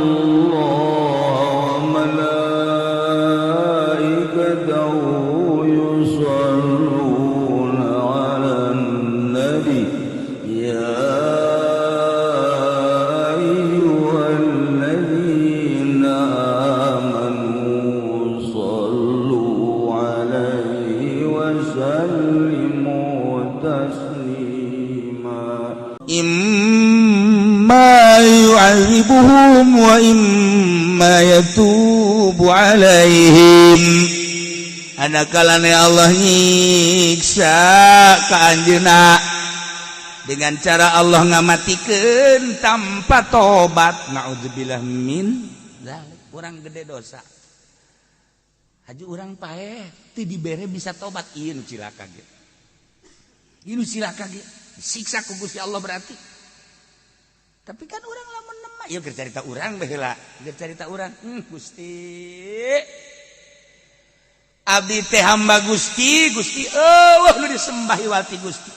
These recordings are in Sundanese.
الله وملائكته يصلون على النبي يا أيها الذين آمنوا صلوا عليه وسلموا تسليما إما يعذبهم وإما يتوب عليهم. Anakalane Allah nyiksa ka anjeunna dengan cara Allah ngamatikeun tanpa tobat. Naudzubillah min zalik. Urang gede dosa. Haji urang paeh teu dibere bisa tobat. Ieu nu cilaka ge. Ieu nu cilaka ge. Siksa ku Gusti Allah berarti. Tapi kan orang lamun nemah. Ieu keur carita urang baheula. Keur carita urang. Gusti. Abdi teh hamba Gusti, Gusti eueuh nu disembah iwati Gusti.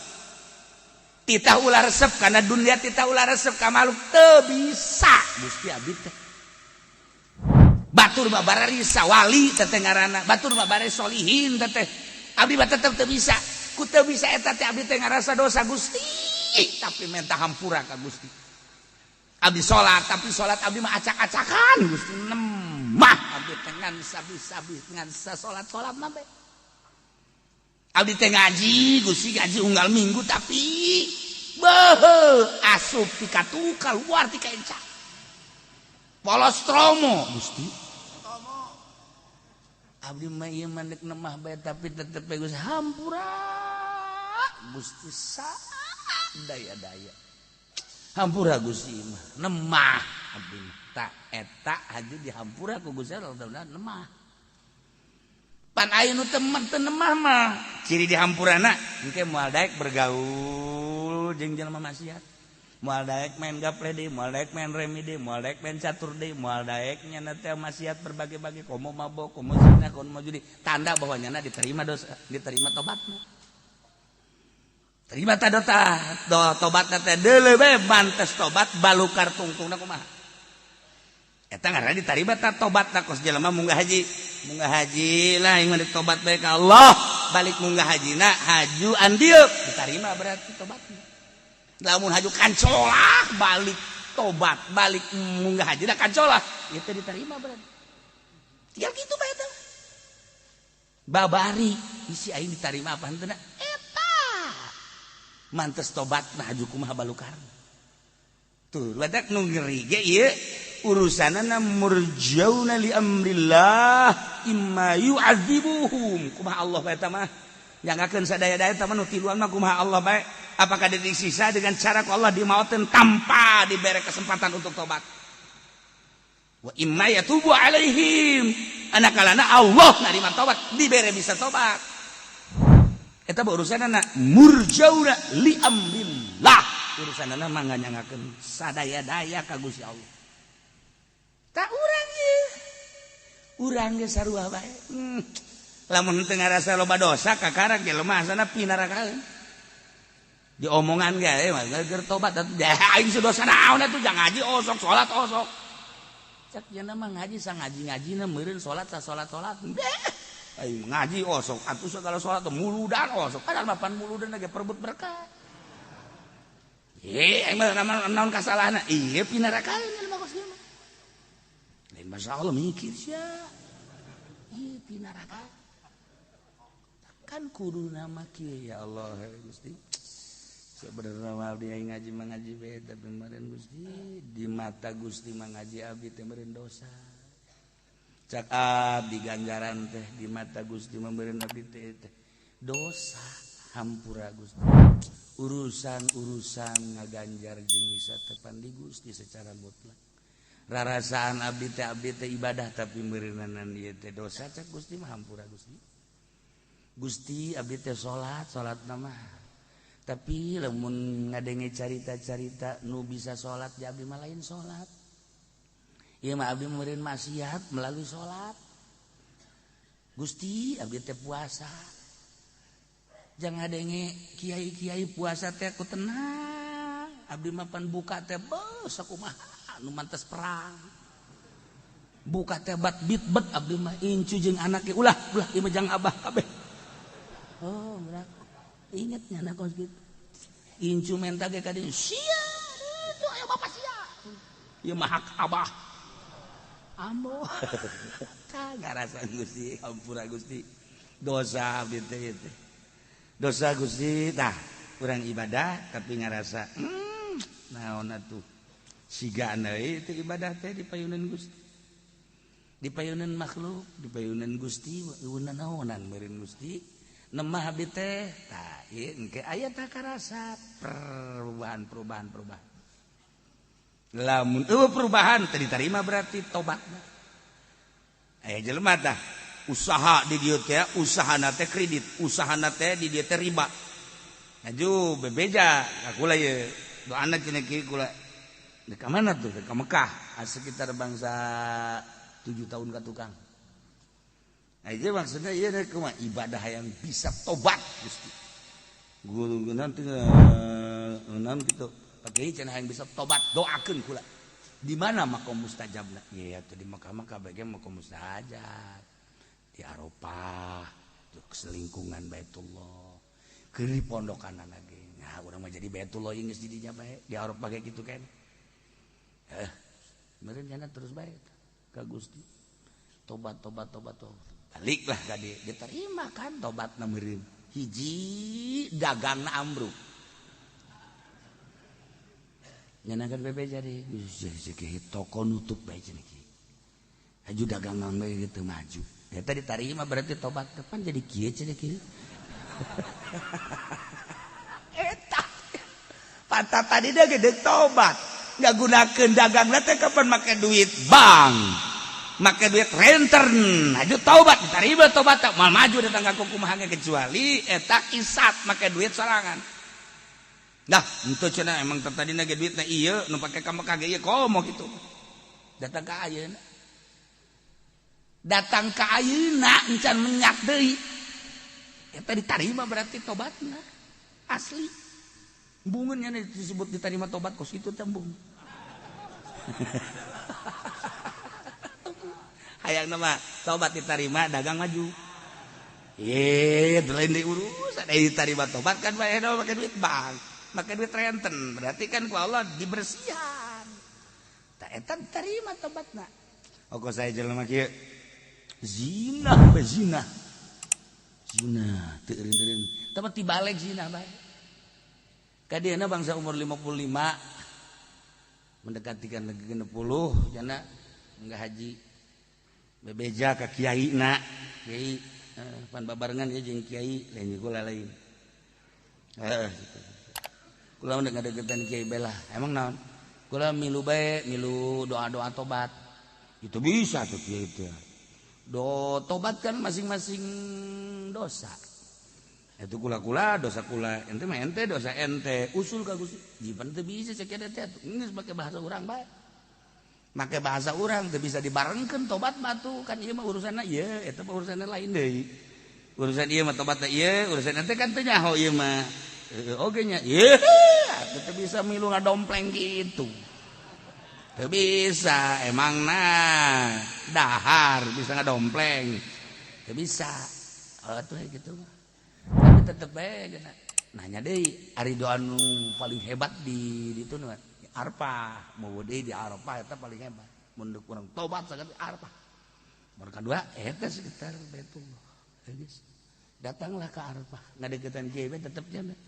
Titah ulah resep kana dunia titah ulah resep ka makhluk teu bisa. Gusti abdi teh. Batur babari sawali teh ngaranna. Batur babari solihin teh. Abdi mah tetep teu bisa. Ku teu bisa eta teh abdi teh ngarasa dosa Gusti. Tapi minta hampura ka Gusti. Abdi sholat, tapi sholat abdi mah acak-acakan Gusti nemah abdi teh ngan sabi-sabi ngan sasolat mah be. Abdi teh ngaji Gusti ngaji unggal minggu tapi beuh asup ti katu keluar ti kaenca. Polos tromo Gusti. Abdi mah ieu mandek nemah bae tapi tetep Gusti hampura Gusti daya-daya. Hampura Gusti mah nemah abdi mah tak eta haji dihampura ku Gusti Allah nemah. Pan aya nu teu nemah mah ciri dihampurana engke moal daek bergaul jeung jelema maksiat. Moal daek main gaple deui, moal daek main remi deui, moal daek main catur deui, moal daek nyana teh maksiat berbagai-bagai komo mabok, komo zina, komo judi. Tanda bahwa nyana diterima dosa, diterima tobatna. Terima tadota tobat teh deuleu bae mantes tobat balukar tungtungna kumaha. Eta ngaranna diterima ta tobatna kos jelema munggah haji. Munggah haji lah ingin tobat bae ka Allah, balik munggah hajina haju andieu diterima berarti tobatna. Lamun haju kancolah balik tobat, balik munggah hajina kancolah, ieu teh diterima berarti. Tinggal kitu bae eta. Babari isi aing diterima apa henteu mantes tobat nah haju kumaha balukar tuh ladak nu ngeri ge ieu urusanana murjauna li amrillah imma yu'adzibuhum kumaha Allah bae eta mah nyangakeun sadaya-daya eta mah nu tiluan mah kumaha Allah bae apakah disiksa dengan cara ku Allah dimaoteun tanpa dibere kesempatan untuk tobat wa imma yatubu alaihim anakalana Allah narima tobat dibere bisa tobat. Eta urusanana murjauna li amrillah. Urusanana mah nganyangakeun sadaya-daya ka Gusti Allah. Tak urang ieu. Urang ge sarua bae. Lamun teu ngarasa loba dosa kakarang ge lemah sana pinarakaeun. Diomongan ge mah keur tobat atuh aing dosa naon atuh jang ngaji osok salat osok. Cak cenah mah ngaji sang ngaji-ngajina meureun salat sa salat-salat. Ayo ngaji osok atuh segala salat muludan osok padahal mapan muludan ge perebut berkah. Emang naon kasalahanna? Ieu pinarakaeun mah kos mah. Lain masalah mikir sia. Ieu pinarakaeun. Kan kudu nama kieu ya Allah Gusti. Sebenarnya mah dia ngaji mengaji bae tapi meureun Gusti di mata Gusti mah ngaji abdi teh meureun dosa. Cak abdi ganjaran teh di mata Gusti memberi abdi teh dosa hampura Gusti. Urusan ngaganjar jeung bisa tepan di Gusti secara mutlak. Rarasaan abdi teh ibadah tapi meureunan ieu teh dosa cak Gusti mah hampura Gusti. Gusti abdi teh salat mah. Tapi lamun ngadenge carita-carita nu bisa salat di abdi mah lain salat. Ieu mah abdi meureun maksiat melalui salat. Gusti abdi teh puasa. Jangan ngadenge kiai-kiai puasa teh ku tenang. Abdi mah pan buka teh beuh sakumaha nu mantes perang. buka tebat bitbet abdi mah incu jeung anaknya ulah ieu mah jang abah kabeh. Oh berat ingetnya anak kos gitu incu menta ge ka dieu sia itu aya bapak sia ieu mah hak abah ambo ngarasa Gusti ampura Gusti dosa abdi teh dosa Gusti tah urang ibadah tapi ngarasa naon atuh siga deui teh ibadah teh di payunan Gusti di payunan makhluk di payunan Gusti eueunan naonan meureun Gusti nemah abdi teh tah ieu engke aya tah karasa perubahan lamun perubahan teh ditarima berarti tobatna aya jelema tah usaha di dieu teh usahana teh kredit usahana teh di dieu teh riba aju bebeja kakula ye doana cenah kieu kula ka mana tuh ka Mekah sekitar bangsa 7 tahun ka tukang aja maksudnya ieu kumaha ibadah yang bisa tobat Gusti guru nanti naon kitu pakai cenah yang bisa tobat doakeun kula di mana makom mustajabna ya atuh di Mekah bagian makom mustajab di Arafah tuh keselingkungan Baitullah keur di pondokan lagi nah urang mah jadi Baitullah geus di dinya bae di Arafah kayak gitu kan meureun cenah terus bae ka Gusti tobat baliklah ka dieu diterima kan tobatna meureun hiji dagangna ambruk nyenakeun bebe jadi toko nutup bae cenah kieu aju dagangan bae gitu maju eta diterima berarti tobat depan jadi kieu cenah kieu eta pantat tadi dia gede tobat nggak gunakeun dagangna teh kapan make duit bank make duit renter aju taubat diterima tobat mal maju datang ka kumaha kecuali eta kisat make duit sorangan nah henteu cenah emang tadina ge duitna ieu nu pake ka Mekah ge ieu komo kitu datang ka ayeuna encan menyak deui eta diterima berarti tobatna asli bungeun nya disebut diterima tobat kos kitu tembung hayangna mah tobat diterima dagang maju lain diurus ada diterima tobat kan bae make duit bank make duit renten berarti kan ku Allah dibersihan tah eta diterima tobatna oko saya jelema kieu zina teu eureun tapi tibalik zina bae kadieuna bangsa umur 55 mendekati kan lagi 60 jana enggak haji bebeja ka kiaina kiai pan babarengan ieu jeung kiai lain kula lain kula udah ngadegetan kiai belah emang naon kula milu bae milu doa-doa tobat itu bisa tuh kiai teh do tobat kan masing-masing dosa itu kula dosa kula ente mah ente dosa ente usul ka Gusti jipan teu bisa sakieu teh geus make bahasa urang bae make bahasa urang teu bisa dibarengkeun tobat mah tuh kan ieu mah urusanna ieu eta mah urusanna lain deui urusan ieu mah tobat teh ieu urusan ente kan teu nyaho ieu mah oge nya ieu teu bisa milu ngadompleng kitu teu bisa emangna dahar bisa ngadompleng teu bisa atuh kitu mah tapi tetep bae nanya deui ari doa nu paling hebat di ditu nu Arafah mau deui di Arafah eta paling hebat mun urang tobat saged Arafah nomor kadua eta sekitar Baitullah geus datanglah ke Arafah ngadeukeutan kieu tetep cenah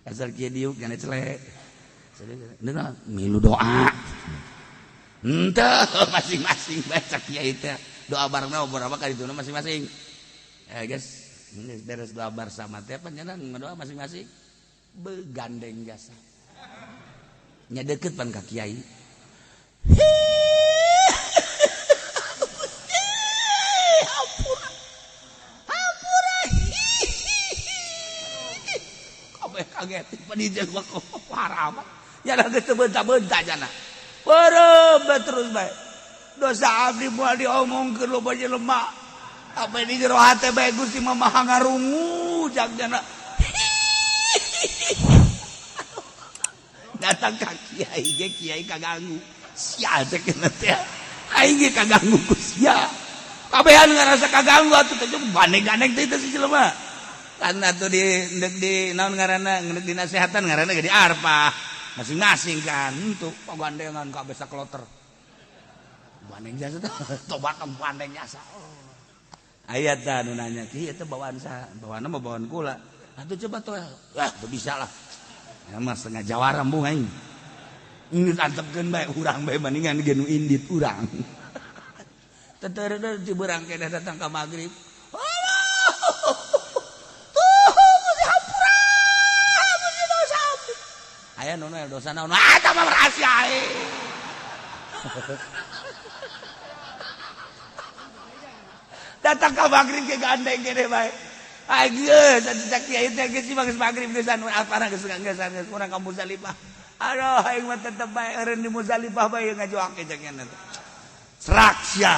asal kieu diuk cenah celek Nena milu doa henteu masing-masing baca kiai teh doa barengna berapa kali itu masing-masing guys ini beres doa bersama teh panjenengan ngadoa masing-masing begandeng jasa nya deukeut pan ka kiai kabeh kaget padijeun mah haram nya da geus benta-benta jana perem terus bae dosa abdi moal diomongkeun loba jelema apa di jero hate bae Gusti mah maha ngarungu jagjana datang ka kiai ge kiai kaganggu sia teh keneh teh aing ge kaganggu ku sia kabehan ngarasa kaganggu atuh teh gandeng-gandeng teh si jelema kan atuh di naon ngaranna ngeundeuk dinasehatan ngaranna ge di arpa masing-masing kan untuk pagandengan kabeh sakloter bandeng jasa tobat bandeng jasa aya tah nu nanya kieu teh bawaan saha bawaanna mah bawaan kula atuh coba tuh teu bisa lah ya mah setengah jawara embung aing ini antepkeun bae urang bae mendingan ge nu indit urang tetereuh di beurang keneh datang ka magrib aya nu dosa naon eta mah rahasia datang ka magrib ke gandeng kene bae geus cak kiai teh geus geus magrib geus anu apana geus urang ka Muzdalifah aduh aing mah tetep bae eureun di Muzdalifah bae ngajoak ke cenah serak sia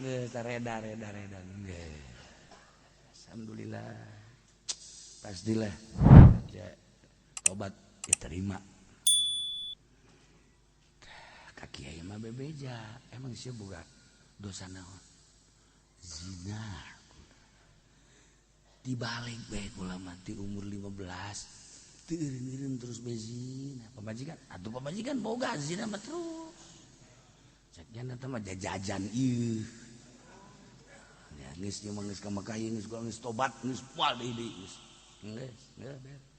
geus reda geus alhamdulillah pastilah obat diterima ka kiai mah bebeja emang sia boga dosa naon zina dibalik bae kula mati umur 15 teu eureun terus bezina pamajikan boga zina mah terus cek nya teh mah jajan ieu ya geus ieu mah geus ka Mekah geus tobat geus moal deui geus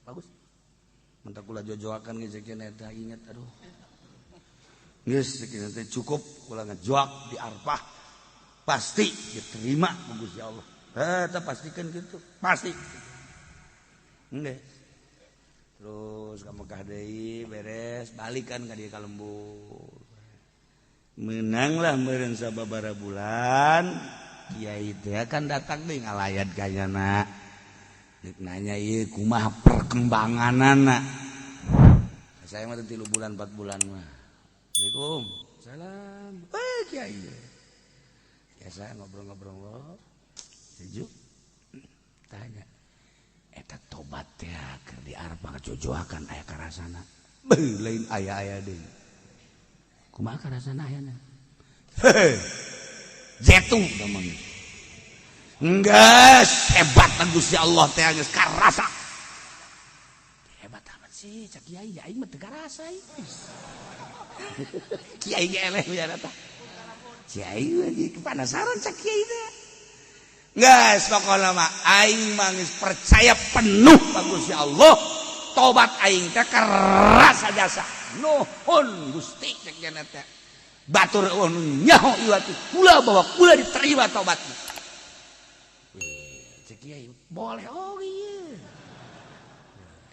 bagus mentak kula jojoakan ge cek nya teh inget aduh geus cek nya teh cukup kula ngajoak di Arfah pasti diterima ku Gusti Allah eta pastikan gitu pasti geus terus ka Mekah deui beres balikan ka dieu ka lembur menanglah meureun sababaraha bulan kiai teh kan datang deui ngalayat kayana nek nanya ieu kumaha perkembanganana saya mah 3 bulan 4 bulan mah Assalamualaikum salam kiai biasa ngobrol-ngobrol sejuk tanya eta tobat teh keur di Arfah ngajojoakan aya karasana beuh lain aya-aya deui kumaha karasana ayana jetu gamang enggeus hebat Gusti Allah teh geus karasa hebat amat sih cak kiai aing mah teu karasa kiai ge eleh biar eta kiai lagi penasaran cak kiai teh geus pokona mah aing mah geus percaya penuh ka Gusti Allah tobat aing teh karasa jasa nuhun Gusti cek cenah teh batur nyaho ieu kula bahwa kula diterima tobatna cek kiai boleh ieu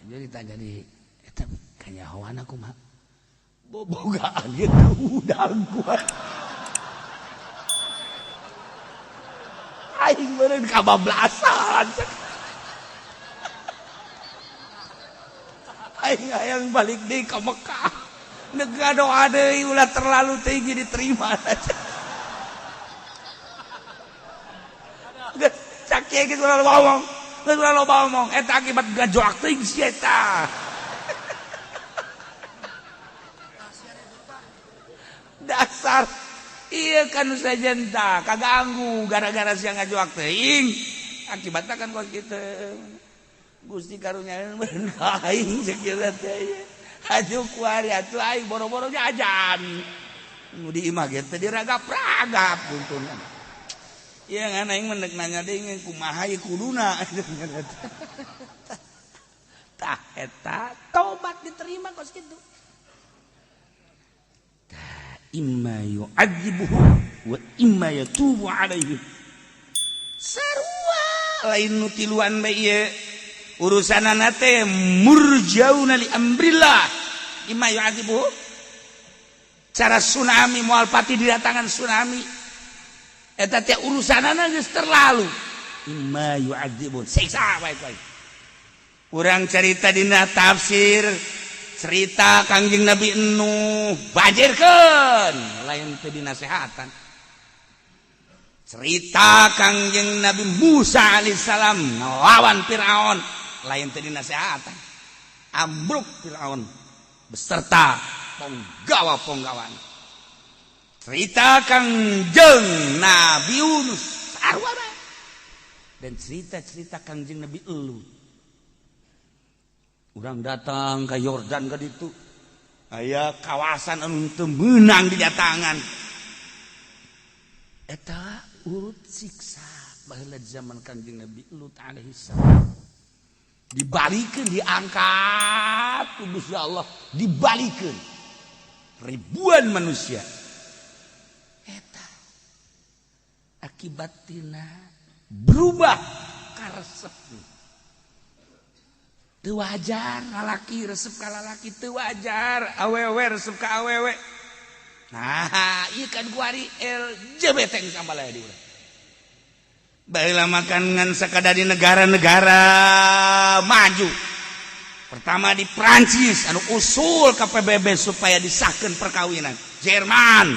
jadi ditanya di eta kanyahoana kumaha bobogaan ieu udang gua aing meureun kabablasan aing hayang balik deui ka Mekah nega doa deui ulah terlalu tinggi diterima cak kieu geus ulah loba ngomong eta akibat gajoak teuing si eta dasar iya kan sajen tah kaganggu gara-gara sia ngajoak teuing akibatna kan kos kitu Gusti karunya beun aing cek ieu teh aju kuari atuh aing boro-boro jajan nu di imah ge teh diragap-ragap puntunna ieu ngan aing mendek nanya deui kumaha ieu kuduna tah eta tobat diterima kos kitu imma yu'adzibuhu wa imma yatubu alaihi sarua lain nu tiluan bae ieu urusanana teh murjauna li amrillah imma yu'adzibuhu cara tsunami moal pati didatangan tsunami eta teh urusanana geus terlalu imma yu'adzibuhu siksa bae koy urang carita dina tafsir cerita Kangjeng Nabi Nuh bajirkeun lain teu dinasehatan cerita Kangjeng Nabi Musa alaihissalam ngelawan Firaun lain teu dinasehatan ambruk Firaun beserta ponggawa-ponggawan cerita Kangjeng Nabi Yunus sarua bae dan cerita-cerita Kangjeng Nabi Lut. Urang datang ke Yordan ka ditu aya kawasan anu teu meunang didatangan eta urut siksa baheula zaman Kangjeng Nabi Lut alaihi salam dibalikeun diangkat ku Gusti Allah dibalikeun ribuan manusia eta akibatina berubah karesep teu wajar lalaki resep ka lalaki teu wajar awewe resep ka awewe nah ieu kan kuari LGBT sambalaya di urang baheula makan ngan sakadari negara-negara maju pertama di Prancis anu usul ka PBB supaya disahkeun perkawinan Jerman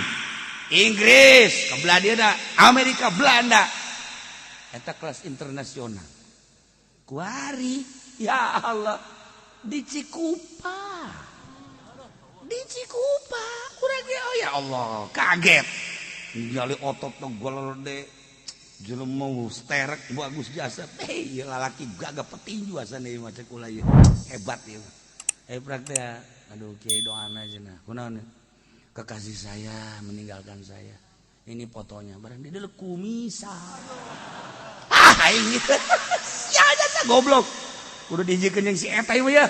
Inggris kabelah dieuna Amerika Belanda eta kelas internasional kuari ya Allah di Cikupa urang ge oh ya Allah kaget ningali otot golode jelema sterek bagus jasa ieu lalaki gagah petinju asana ieu mah cek ulah ieu hebat ieu hebat teh aduh kiai doana cenah kunaon kekasih saya meninggalkan saya ini fotonya barang dia dulu kumisan aing sia jasa goblok udah dijiekeun jeung si eta ieu ya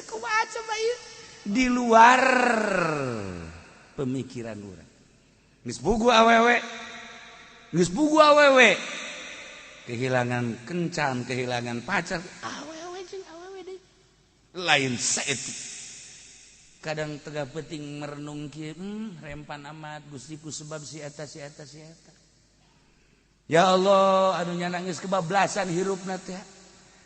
kumaha coba ieu di luar pemikiran urang geus bugu awewe kehilangan kencan kehilangan pacar awewe jeung awewe deui lain saeutik kadang tengah penting merenung kieu rempan amat Gustiku sebab si eta ya Allah anu nyana geus kebablasan hirupna teh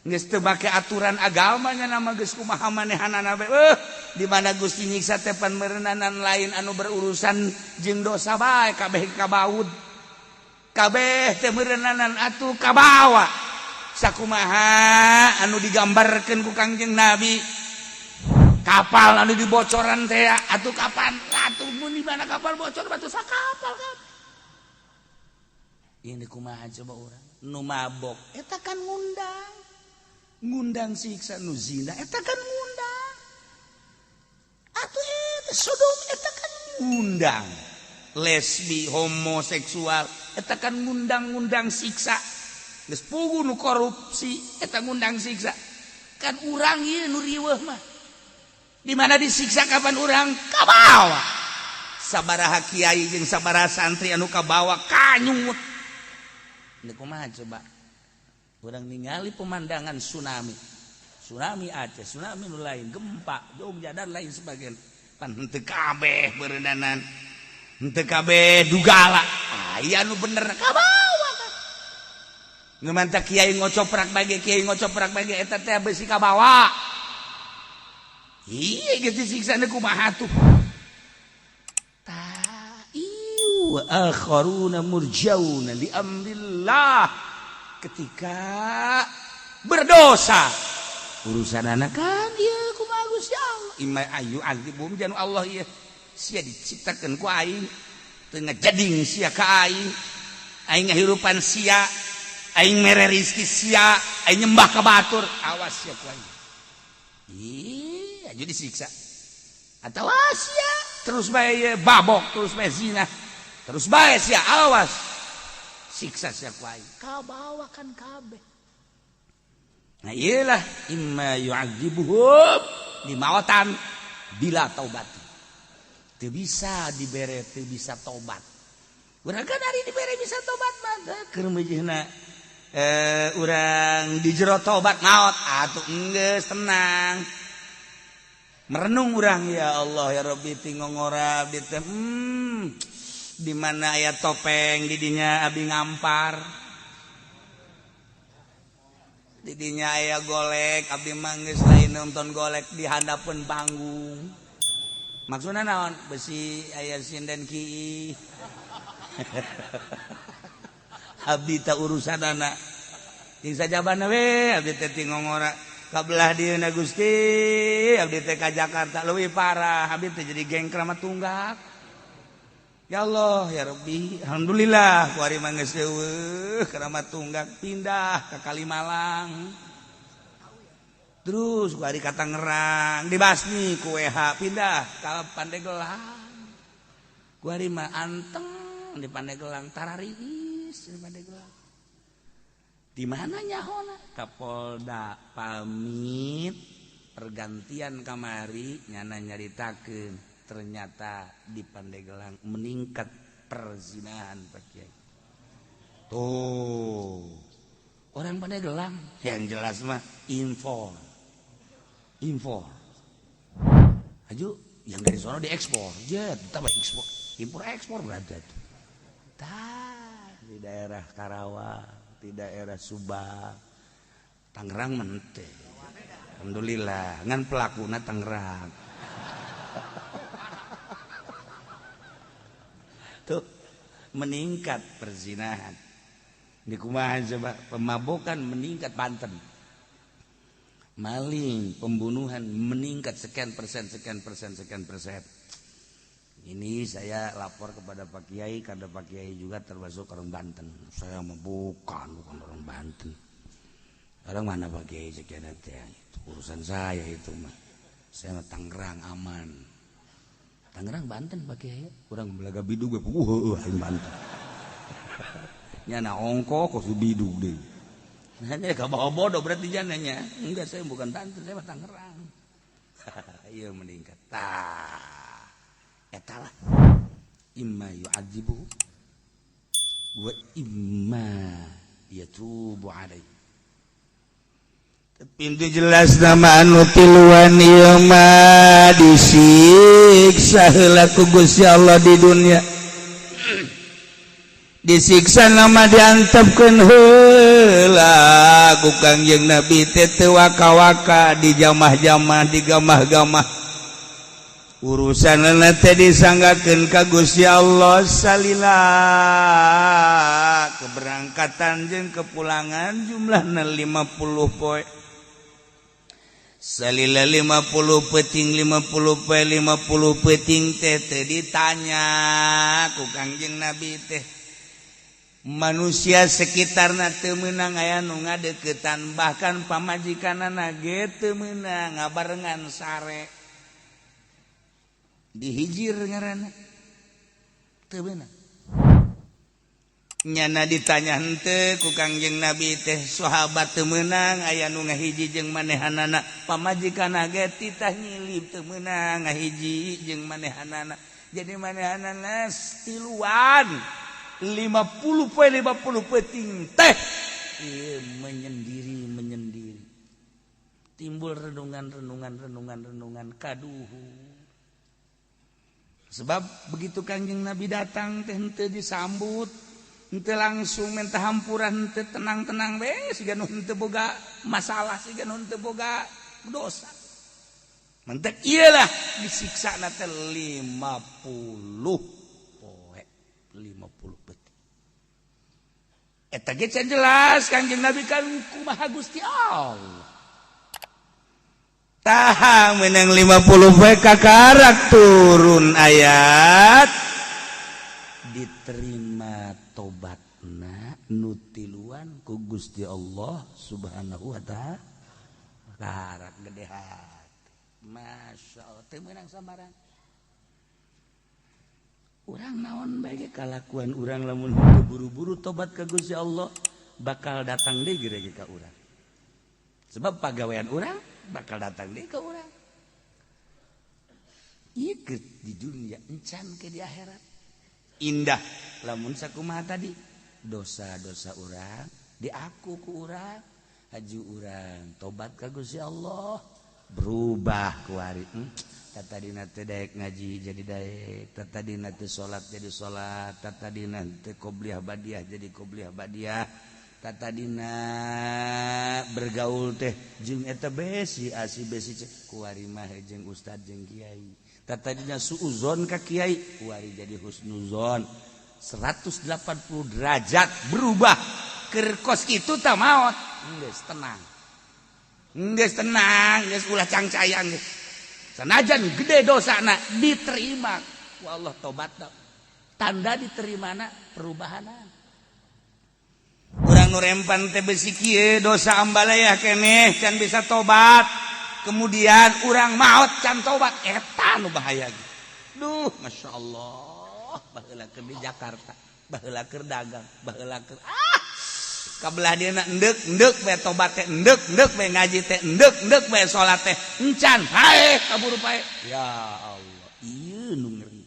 geus teu make aturan agama nya nama geus kumaha manehanana we di mana Gusti nyiksa teh pan meureunanan lain anu berurusan jeung dosa bae kabeh kabaud kabeh teh meureunanan atuh kabawa sakumaha anu digambarkeun ku Kangjeng Nabi kapal anu dibocoran teh atuh kapan atuh mun di mana kapal bocor batu sakapal kan ini kumaha coba urang nu mabok eta kan ngundang siksa nu zina eta kan ngundang atuh eta sodom eta kan ngundang lesbi homoseksual eta kan ngundang siksa geus pugu nu korupsi eta ngundang siksa kan urang ieu nu riweuh mah di mana disiksa kapan urang kabawa sabaraha kiai jeung sabaraha santri anu kabawa kanyut ini kumaha coba urang ningali pemandangan tsunami Aceh tsunami nu lain gempa Jogja dan lain sebagainya pan henteu kabeh beureunanan henteu kabeh dugala aya anu bener kabawa kan ngeumanta kiai ngocoprak bage eta teh beusi kabawa ieu geus disiksa na kumaha tuh wa akharuna murjauna li amrillah ketika berdosa urusan anak kan ieu kumaha Gusti Allah imma ayu azibum janu Allah ieu sia diciptakeun ku aing teu ngajading sia ka aing ngahirupan sia aing mere rezeki sia aing nyembah ka batur awas sia ku aing aju disiksa atawa sia terus bae babok terus bae zina terus bae sia awas siksa sia ku aing kabawakan kabeh nah iyalah imma yu'adzibuhum dimawatan bila taubat teu bisa dibere teu bisa tobat urang kan ari dibere bisa tobat mah keur meujeuhna urang dijero tobat maot atuh geus tenang merenung urang ya Allah ya Rabbi tingongora abdi teh di mana aya topeng di dinya abi ngampar di dinya aya golek abdi mah geus lain nonton golek di handapeun panggung maksudna naon besi aya sinden ki abdi teh urusanana ting sajabana we abdi teh tingongora kabelah dieuna Gusti abdi teh ka Jakarta leuwih parah abdi teh jadi geng kramat tunggak Ya Allah ya Rabbi, alhamdulillah ku ari mah geus eueuh keramat tunggak pindah ke Kalimalang. Terus ku ari ka Tangerang, dibasmi ku WH pindah ka Pandeglang. Ku ari mah anteng di Pandeglang, tarariis di Pandeglang. Di mana nyahona? Kapolda pamit pergantian kamari nyana nyaritakeun. Ternyata di Pandeglang meningkat perzinahan Pak Kiai. Tuh orang Pandeglang yang jelas mah impor. Aju yang dari sono diekspor, jet tambah ekspor, impor-ekspor berada tuh. Di daerah Karawang, di daerah Subang, Tangerang mente. Alhamdulillah, ngan pelakuna Tangerang. Tuh meningkat perzinahan. Di kumaha coba pemabukan meningkat Banten. Maling, pembunuhan meningkat sekian persen. Ini saya lapor kepada Pak Kiai karena Pak Kiai juga termasuk orang Banten. Saya mah bukan orang Banten. Orang mana Pak Kiai sekian nanti itu urusan saya itu mah. Saya mah Tangerang aman. Tangerang Banten Pak Kiai. Urang belaga bidug aing Banten. Nya na ongko kos bidug deui. Hanya ka bawa bodoh berarti jananya. Enggak, saya bukan Banten, saya mah Tangerang. Iya meningkat. Tah. Eta lah. Imma yu'adzibu wa imma yatubu alaihi. Pintu jelas nama anu tiluan ieu mah disiksa heula ku Gusti Allah di dunia. Disiksa nama diantepkeun heula ku Kangjeng Nabi teh teu waka-waka di jamah-jamah di gamah-gamah. Urusanna teh disanggakeun ka Gusti Allah salila keberangkatan jeung kepulangan jumlahna 50 poe. Salila 50 peting 50 poe 50 peting teh ditanya ku Kangjeng Nabi teh manusia sekitarna teu meunang aya nu ngadeukeutan bahkan pamajikanana ge teu meunang ngabarengan sare dihijir ngaranna teu beunang. Nyana ditanya henteu ku Kangjeng Nabi teh sahabat teu meunang aya nu ngahiji jeung manehanana pamajikanna ge titah nyilip teu meunang ngahiji jeung manehanana jadi manehanana tiluan 50 poe 50 peting teh ieu menyendiri timbul renungan kaduhu sebab begitu Kangjeng Nabi datang teh henteu disambut henteu langsung minta hampuran henteu tenang-tenang we siga nu henteu boga masalah siga nu henteu boga dosa mentek iyalah disiksa na teh 50 poe 50 peting eta ge can jelas Kangjeng Nabi kan kumaha Gusti Allah tah menang 50 poe kakarak turun ayat diterima tobatna nutiluan ku Gusti Allah Subhanahu wa ta'ala karak gede hati masya Allah teu meunang sambarang urang naon bae kalakuan urang lamun buru-buru tobat ka Gusti Allah bakal datang deui geus ka urang sebab pagawean urang bakal datang deui ka urang ieu di dunia encan ke di akhirat indah lamun sakumaha tadi dosa-dosa urang diaku ku urang haju urang tobat ka Gusti Allah berubah ku ari tatadina teh daek ngaji jadi daek tatadina teh salat jadi salat tatadina teh qobliyah badiah jadi qobliyah badiah tatadina bergaul teh jeung eta besi asi besi ku ari mah jeung ustad jeung kiai tatadina suuzon ka kiai ku ari jadi husnuzon 180 derajat berubah keur kos kitu tah maot geus tenang geus ulah cangcayang geus sanajan gede dosana diterima ku Allah tobatna tanda diterima perubahan. Urang nu rempan teh besi kieu dosa ambalaya keneh can bisa tobat. Kemudian urang maot can tobat eta nu bahaya. Duh, Masya Allah, baheula keur di Jakarta, baheula keur dagang, baheula keur kabelah dia endek bae tobat teh endek bae ngaji teh endek bae salat teh encan hae kaburu pae. Ya Allah, ieu nu ngeri.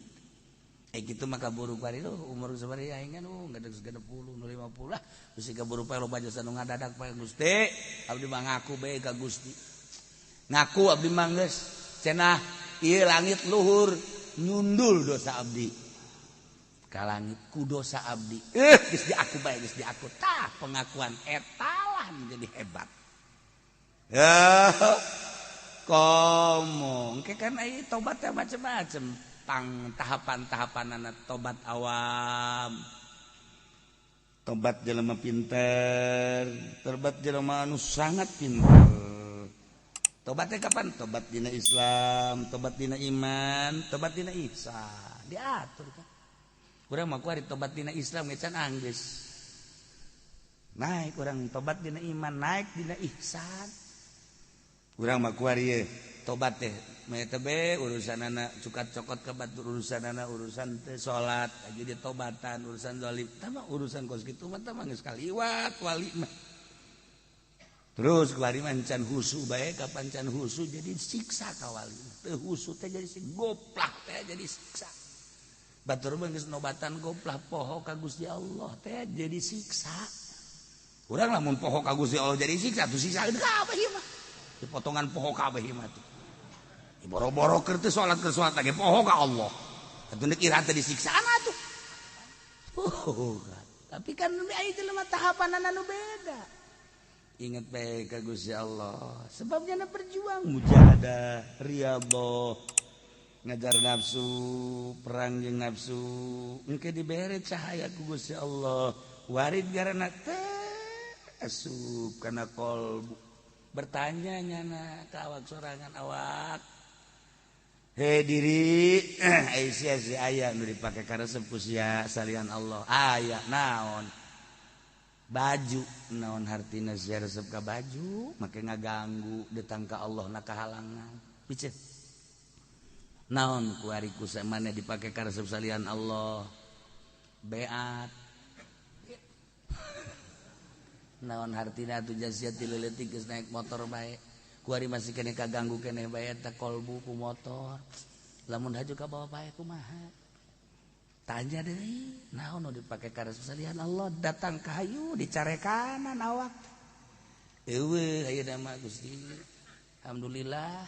Gitu mah kaburu pari umur sabari aing kan gadeg 60 50 lah geus kaburu pae loba jasa nu ngadadak pae Gusti abdi mah ngaku bae ka Gusti ngaku abdi mah geus cenah ieu langit luhur nyundul dosa abdi ka langit ku dosa abdi geus diaku bae geus diaku tah pengakuan eta lah menjadi hebat ya komo engke kan aya tobat teh macam-macam tahapan-tahapan anak tobat awam, tobat jelema pinter, tobat jelema anu sangat pinter. Tobatnya kapan? Tobat dina Islam, tobat dina iman, tobat dina ihsan. Diatur kan. Urang mah kuari tobat dina Islam ngecan anggeus. Naik urang tobat dina iman, naik dina ihsan. Urang mah kuari tobat teh meta be urusan anak cukat cokot ke batur urusan anak urusan teh salat jadi tobatan urusan zalim tama urusan kos kitu mah tama geus kaliwat wali mah terus kuari mah can husu bae kapan can husu jadi siksa ka wali teu husu teh jadi goplak teh jadi siksa batur mah geus nobatan goplak poho ka Gusti Allah teh jadi siksa urang lamun poho ka Gusti Allah jadi siksa tuh siksa kabeh ieu mah dipotongan poho kabeh ieu mah tuh boro-boro keur teh salat lagi poho ka Allah. Atuh nek ira teh disiksa atuh. Tapi kan aya jelema tahapan anu beda. Ingat bae ka Gusti Allah. Sebabnya berjuang mujahadah, riyadhah, ngajar nafsu, perang jeung nafsu. Engke dibere cahaya ku Gusti Allah. Warid garana teh asup kana qalbu. Bertanya nyana ka awak sorangan awak. Hei diri, Aisyah si ayah nu dipake karesep ku sia salian Allah. Aya naon? Baju naon hartina sia resep ka baju, make ngaganggu datang ka Allah na kahalangan. Piceun. Naon ku ari ku samana dipake karesep salian Allah? Beat. Naon hartina tu jasiat dileutik geus naik motor bae. Kuari masih kene kaganggu kene bae eta kolbu ku motor. Lamun haju ka bawa bae kumaha? Tanya deui, naon nu dipake karesep salian Allah datang ka hayu dicarekanan awak. Eueuh ayeuna mah Gusti. Alhamdulillah.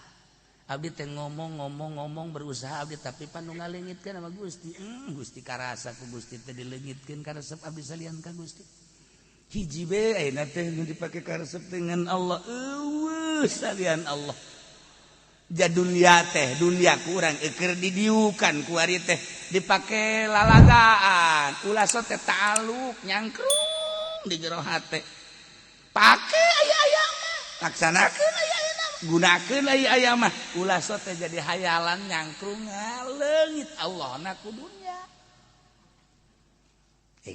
Abdi teh ngomong berusaha abdi tapi panu ngaleungitkeun sama Gusti. Gusti karasa ku Gusti teh dileungitkeun karesep abdi salian ka Gusti. Hiji bae ayeuna teh nu dipake karesep dengan Allah. Salian Allah jadunya teh dunia kurang keur didiukan ku ari teh dipake lalagaan ulah so teh ta'aluk nyangkrung di jero hate pake aya mah laksanakeun aya gunakeun aya mah ulah so teh jadi hayalan nyangkrung ngaleungit Allah na ku dunya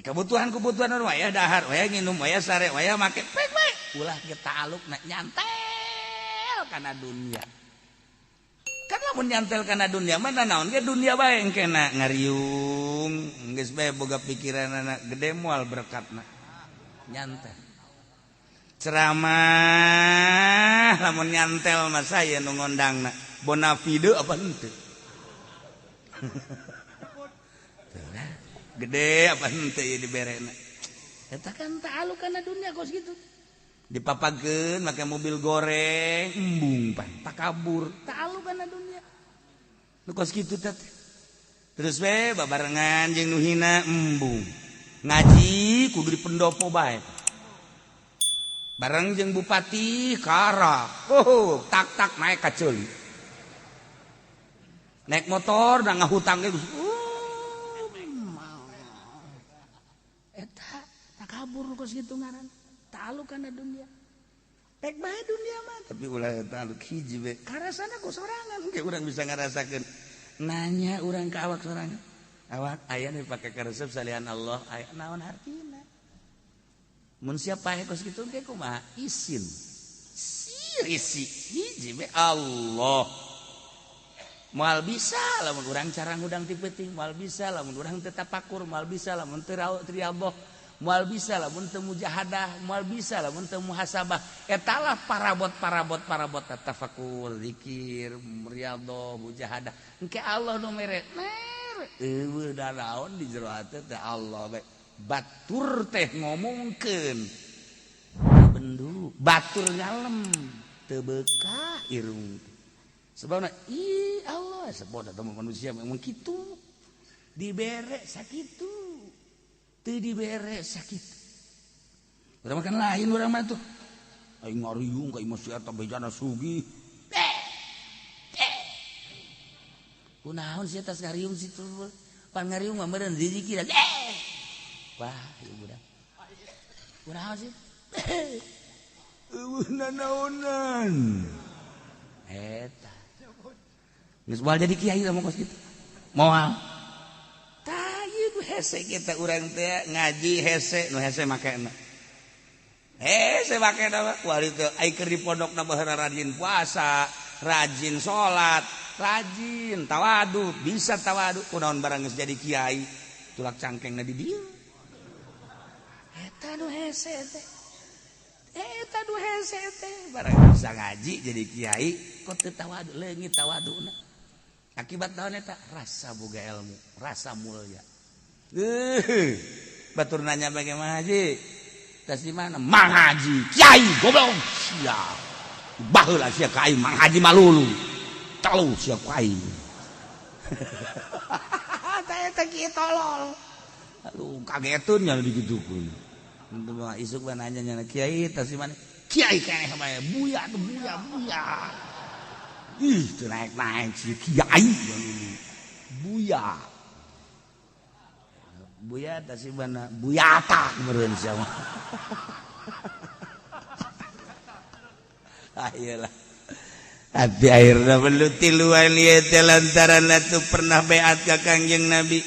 kebutuhan nu aya dahar aya nginum aya sare aya make pek bae ulah ge ta'aluk na nyantai karena dunia kan lamun nyantel karena dunia mana naon ge dunia bae engkena ngariung geus bae boga pikiranna gede moal berkatna nyantel ceramah lamun nyantel mah saya nu ngondangna bonafide apa henteu gede apa henteu ieu diberena eta kan ta'aluk kana dunia kos kitu dipapageun make mobil goreng embung pan takabur ta'aluk kana dunia nu kos kitu teh terus we babarengan jeung nu hina embung ngaji kudu di pendopo bae bareng jeung bupati kara tak naik ka ceuli naik motor da ngahutang ge eta takabur kos kitu ngaran ta'aluk kana dunia pek bae dunia mah tapi ulah ta'aluk hiji we karasana ku sorangan ge urang bisa ngarasakeun nanya urang ka awak sorangan Awak aya nu pake karesep salian Allah, aya naon artina? Mun sia pae kos kitu ge kumaha? Isin. Sirisi hiji be Allah. Moal bisa lamun urang cara ngudang ti peuting, moal bisa lamun urang teu tapakur, moal bisa lamun teu riyadhah, moal bisa lamun teu mujahadah, moal bisa lamun teu muhasabah. Eta lah parabot tafakur, zikir, riyadhah, mujahadah. Engke Allah nu mere. Eueuh da naon di jero hate teh Allah bae. Batur teh ngomongkeun. Bendu, batur ngalem teu beukah irung. Sebabna Allah sebab eta manusia memang kitu. Dibere sakitu. Teu dibere sakitu. Urang makan lain urang mah tuh. Aing ngariung ka imah sia eta bejana sugih. Kunaon sia tas ngariung situ. Pan ngariung mah meureun dizikir. Wah, ieu budak. Kunaon sih? Eueuh nanaonan. Eta. Geus moal jadi kiai lamun kos kitu. Moal. Tah ieu nu hese kita urang teh ngaji hese, nu hese makena. Hese makena kuali teh ai keur di pondokna baheula rajin puasa, rajin salat, rajin tawadu, bisa tawadu kunaon barang geus jadi kiai, tulak cangkengna di dieu. Eta nu hese teh. Eta nu hese teh barang bisa ngaji jadi kiai kok teu tawadu, leungit tawaduna. Akibat naon eta? Rasa boga ilmu, rasa mulia. Batur nanya bagaimana haji? Tas di mana? Mang Haji, kiai goblok. Siap. Baheula sia ka aing Mang Haji malulu. Telu sia ka aing. Eta kieu tolol. Aduh kagetun nya digitukeun. Untuk mah isuk mah nanya nya kiai tas di mana? Kiai keneh mah buya tuh buya. Ih, teu naik si kiai buya. Buya tah si mana? Buyata meureun sia mah. Ayolah. Hati akhirna belu tiluan ieu teh lantaran atuh pernah beat ka Kangjeng Nabi.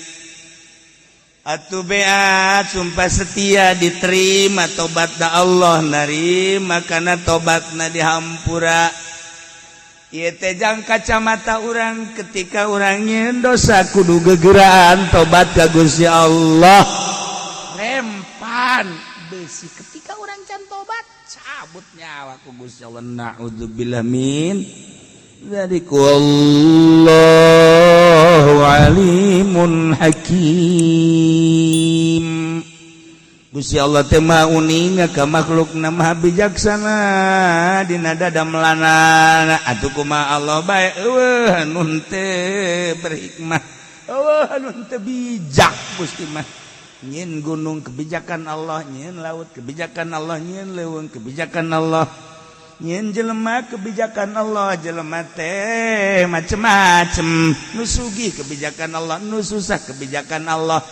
Atuh beat sumpah setia diterima tobatna Allah narima kana tobatna dihampura. Ieu teh jang kacamata urang ketika urang nyieun dosa kudu gegeraan tobat ka Gusti Allah. Rempan besi ketika urang can tobat cabut nyawa ku Gusti Allah. Naudzubillah min dzalik wallahu alimun hakim. Gusti Allah teh maha uning ka makhlukna maha bijaksana dina dadamelanana. Atuh kumaha Allah bae eueuh nun teu berhikmah, eueuh nun teu bijak Gusti mah. Nyieun gunung kebijakan Allah, nyieun laut kebijakan Allah, nyieun leuweung kebijakan Allah, nyieun jelema kebijakan Allah. Jelema teh macem-macem, nu sugih kebijakan Allah, nu susah kebijakan Allah.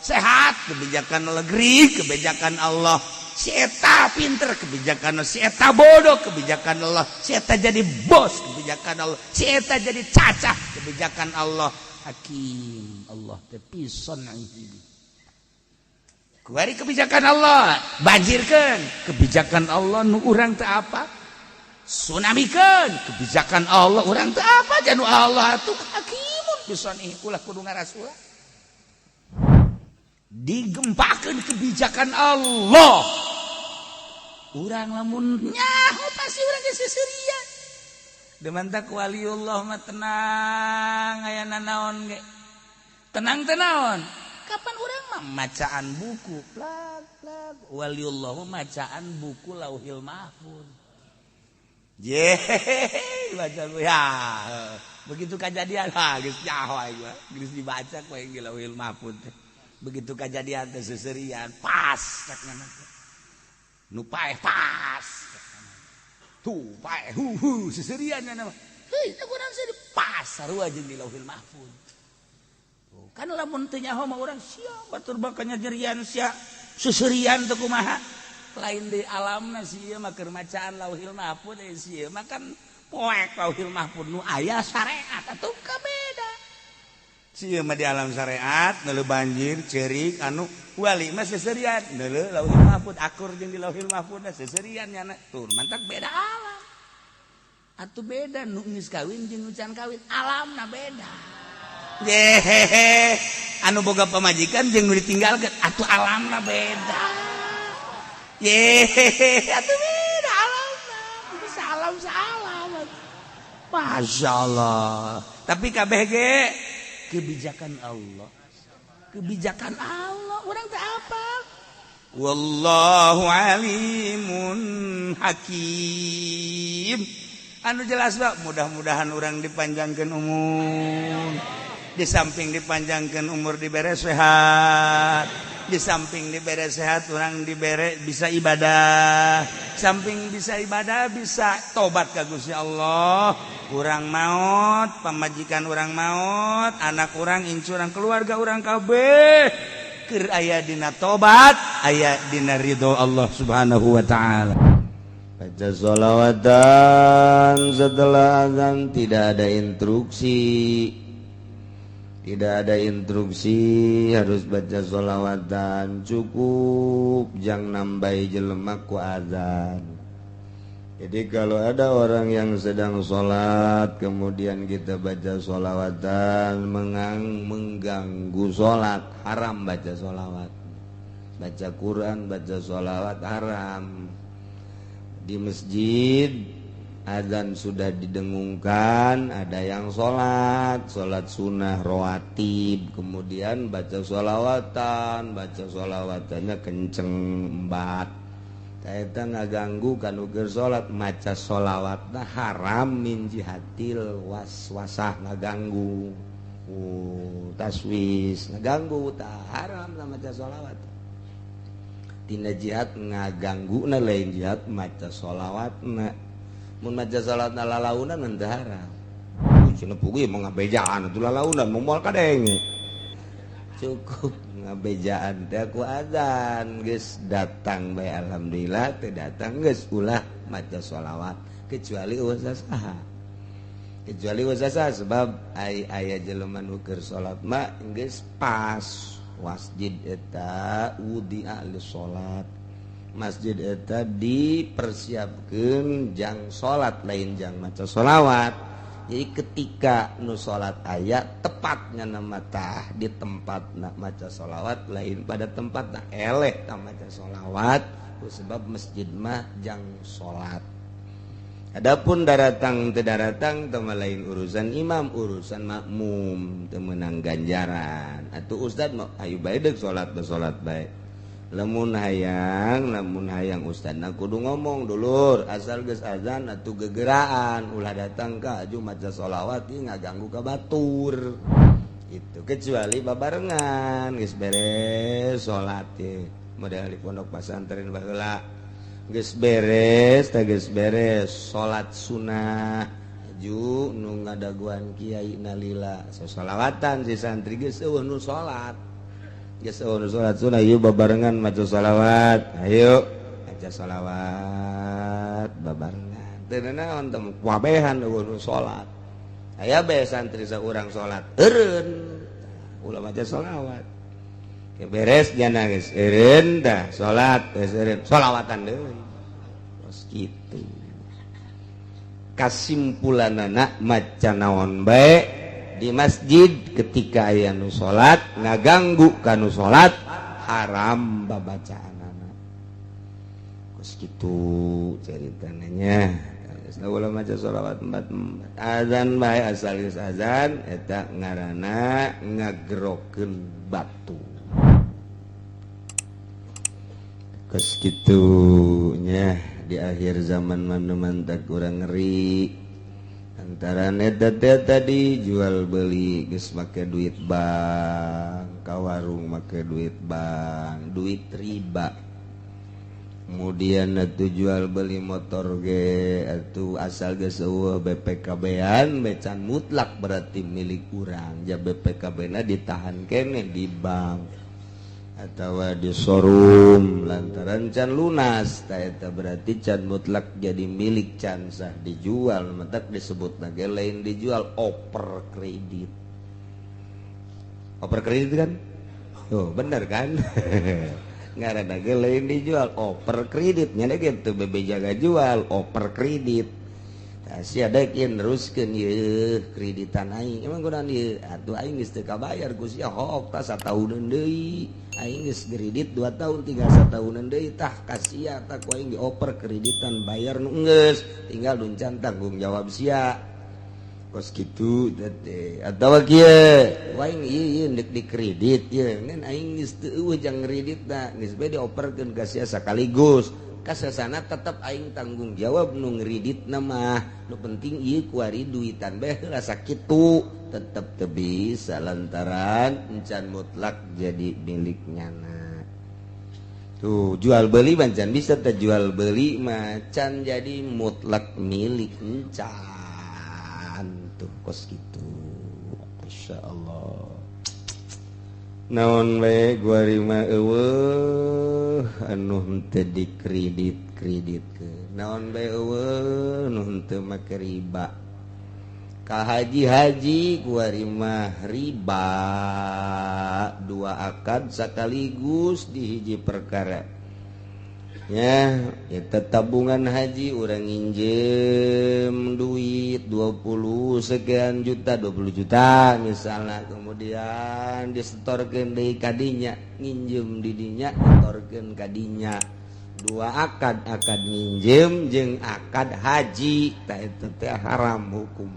Sehat kebijakan Allah, gerih kebijakan Allah. Si eta pinter kebijakan Allah, si eta bodoh kebijakan Allah, si eta jadi bos kebijakan Allah, si eta jadi cacah kebijakan Allah. Hakim Allah teh pison hidup. Kuari kebijakan Allah banjirkeun kebijakan Allah nu urang teu apa? Tsunamikeun kebijakan Allah urang teu apa janu Allah atuh hakimun pison ulah kudu ngarasulah. Digempakeun kebijakan Allah. Urang lamun nyaho pasti urang geus seserian. Demanta ku waliullah mah tenang aya nanaon ge. Tenang teh naon? Kapan urang mah macaan buku plag waliullah mah macaan buku Lauhil Mahfuz. Baca ya. Begitu kejadian geus nyaho aing mah geus dibaca ku aing di Lauhil Mahfuz. Begitu kejadian teh seserian pas sakna nu paeh pas tuh paeh seserian nya mah heuh teh urang seueur pas sarua jeung di Lauhil Mahfuz. Tuh kan lamun teu nyaho mah urang sia batur bakanya jerian sia seserian teh kumaha lain di alamna sia mah keur macaan Lauhil Mahfuz sia mah kan poek Lauhil Mahfuz nu aya syariat atuh kabeda. Sieu mah di alam syariat neuleuh banjir cerik anu wali mah seserian neuleuh lauhil mahfuz akur jeung di lauhil mahfuz seserian nyana tuh mantak beda alam atuh beda nu geus kawin jeung nu can kawin alamna beda yehehe anu boga pamajikan jeung nu ditinggalkeun atuh alamna beda yehehe atuh beda alamna bisa alam salam Masya Allah tapi kabeh ge kebijakan Allah orang tak apa wallahu alimun hakim anu jelas Pak mudah-mudahan orang dipanjangkan umur di samping dipanjangkan umur dibere sehat di samping dibere sehat orang dibere bisa ibadah samping bisa ibadah bisa tobat ka Gusti Allah urang maut pamajikan urang maut anak urang incu urang keluarga urang kabeh keur aya dina tobat aya dina ridho Allah Subhanahu wa taala. Baca sholawatan setelah azan tidak ada instruksi. Tidak ada instruksi harus baca sholawatan, cukup jangan nambahi jelema ku azan. Jadi kalau ada orang yang sedang sholat kemudian kita baca sholawatan mengganggu sholat, haram baca sholawat. Baca Quran, baca sholawat haram. Di masjid azan sudah didengungkan, ada yang sholat sunnah rawatib, kemudian baca sholawatannya kenceng embat, kita ngaganggu kan ukir sholat, maca sholawatna haram min jihatil waswasah ngaganggu, taswis ngaganggu, tak haram sama maca sholawat. Tina jihad ngaganggu na lain jihad maca sholawatna. Mun maca salat lalaunan nanti haram. Cenah puguh mau ngabejaan atuh lalaunan moal kadeng. Cukup ngabejaan teh ku azan geus datang bae alhamdulillah, teu datang geus ulah maca sholawat kecuali wasasaha. Kecuali wasasaha sebab aya jelema nu keur salat mah geus pas masjid eta wudi'a lis salat. Masjid eta dipersiapkeun jang salat lain jang maca sholawat. Jadi ketika nu salat aya tepatnya nama tah di tempat nak maca sholawat lain pada tempat nak eleh tah maca sholawat sebab masjid mah jang salat. Adapun daratang teu daratang teh lain urusan imam, urusan makmum teu meunang ganjaran. Atuh ustad mah ayo bae deuk salat salat bae. Lamun hayang ustadna kudu ngomong dulur asal geus azan atuh gegeraan ulah datang ka aju maca sholawat ieu ngaganggu ka batur. Itu kecuali babarengan geus beres salat teh model di pondok pesantren baheula geus beres salat sunah aju nu ngadaguan kiai nalila sholawatan si santri geus eueuh nu salat. Geus salat sunah ieu babarengan maca sholawat. Ayo maca sholawat babarengan. Teu naon teh wabehan nu salat. Aya bae santri saurang salat eureun ulah maca sholawat. Ke beres jana geus eureun tah salat geus eureun sholawatan deui. Tos kitu. Kasimpulanana maca naon bae di masjid ketika aya nu salat ngaganggu ka nu salat haram babacaanana. Geus kitu caritana nya. Geus ulah maca sholawat empat azan bae asal geus azan eta ngaranna ngagerokeun batu. Geus kitu nya di akhir zaman mana mantak urang ngeri. Antara eta tadi jual beli geus make duit bank, ka warung make duit bank, duit riba. Kemudian atuh jual beli motor ge atuh asal geus eueuh BPKB-an becan mutlak berarti milik urang. Ja BPKB-na ditahan keneh di bank atawa di showroom lantaran can lunas tah eta berarti can mutlak jadi milik can sah dijual mentak disebut lagi lain dijual oper kredit Oper kredit kan? Oh, bener kan? Ngaranna ge lain dijual oper kreditnya deh gitu bebe jaga jual oper kredit. Nah, sia deuk neruskeun ieu kreditan aing. Emang kunaon ieu? Atuh aing geus teu kabayar ku sia hook tah sataunan deui. Aing geus kredit 2 tahun tinggal sataunan deui tah ka sia tah ku aing dioper kreditan bayar nu geus tinggal duncan tanggung jawab sia. Kos gitu teh atawa kieu waing ieu deuk dikredit ieu ngan aing geus teu eueuh jang kreditna geus bae dioperkeun ka sia sakaligus kasasana tetep aing tanggung jawab nu ngreditna mah nu penting ieu kuari duitan bae heula sakitu tetep teu bisa lantaran encan mutlak jadi miliknya na tuh jual beli mancan bisa teh jual beli macan jadi mutlak milik encan tuh kos gitu Masya Allah naon bae guari mah eueuh anu henteu dikredit-kreditkeun naon bae eueuh nu henteu make riba ka haji-haji guari mah riba 2 akad sakaligus di hiji perkara ya eta tabungan haji urang nginjem duit 20 sekian juta 20 juta misalnya kemudian disetorkeun deui ka dinya nginjem di dinya disetorkeun ka dinya 2 akad nginjem jeung akad haji tah eta teh haram hukum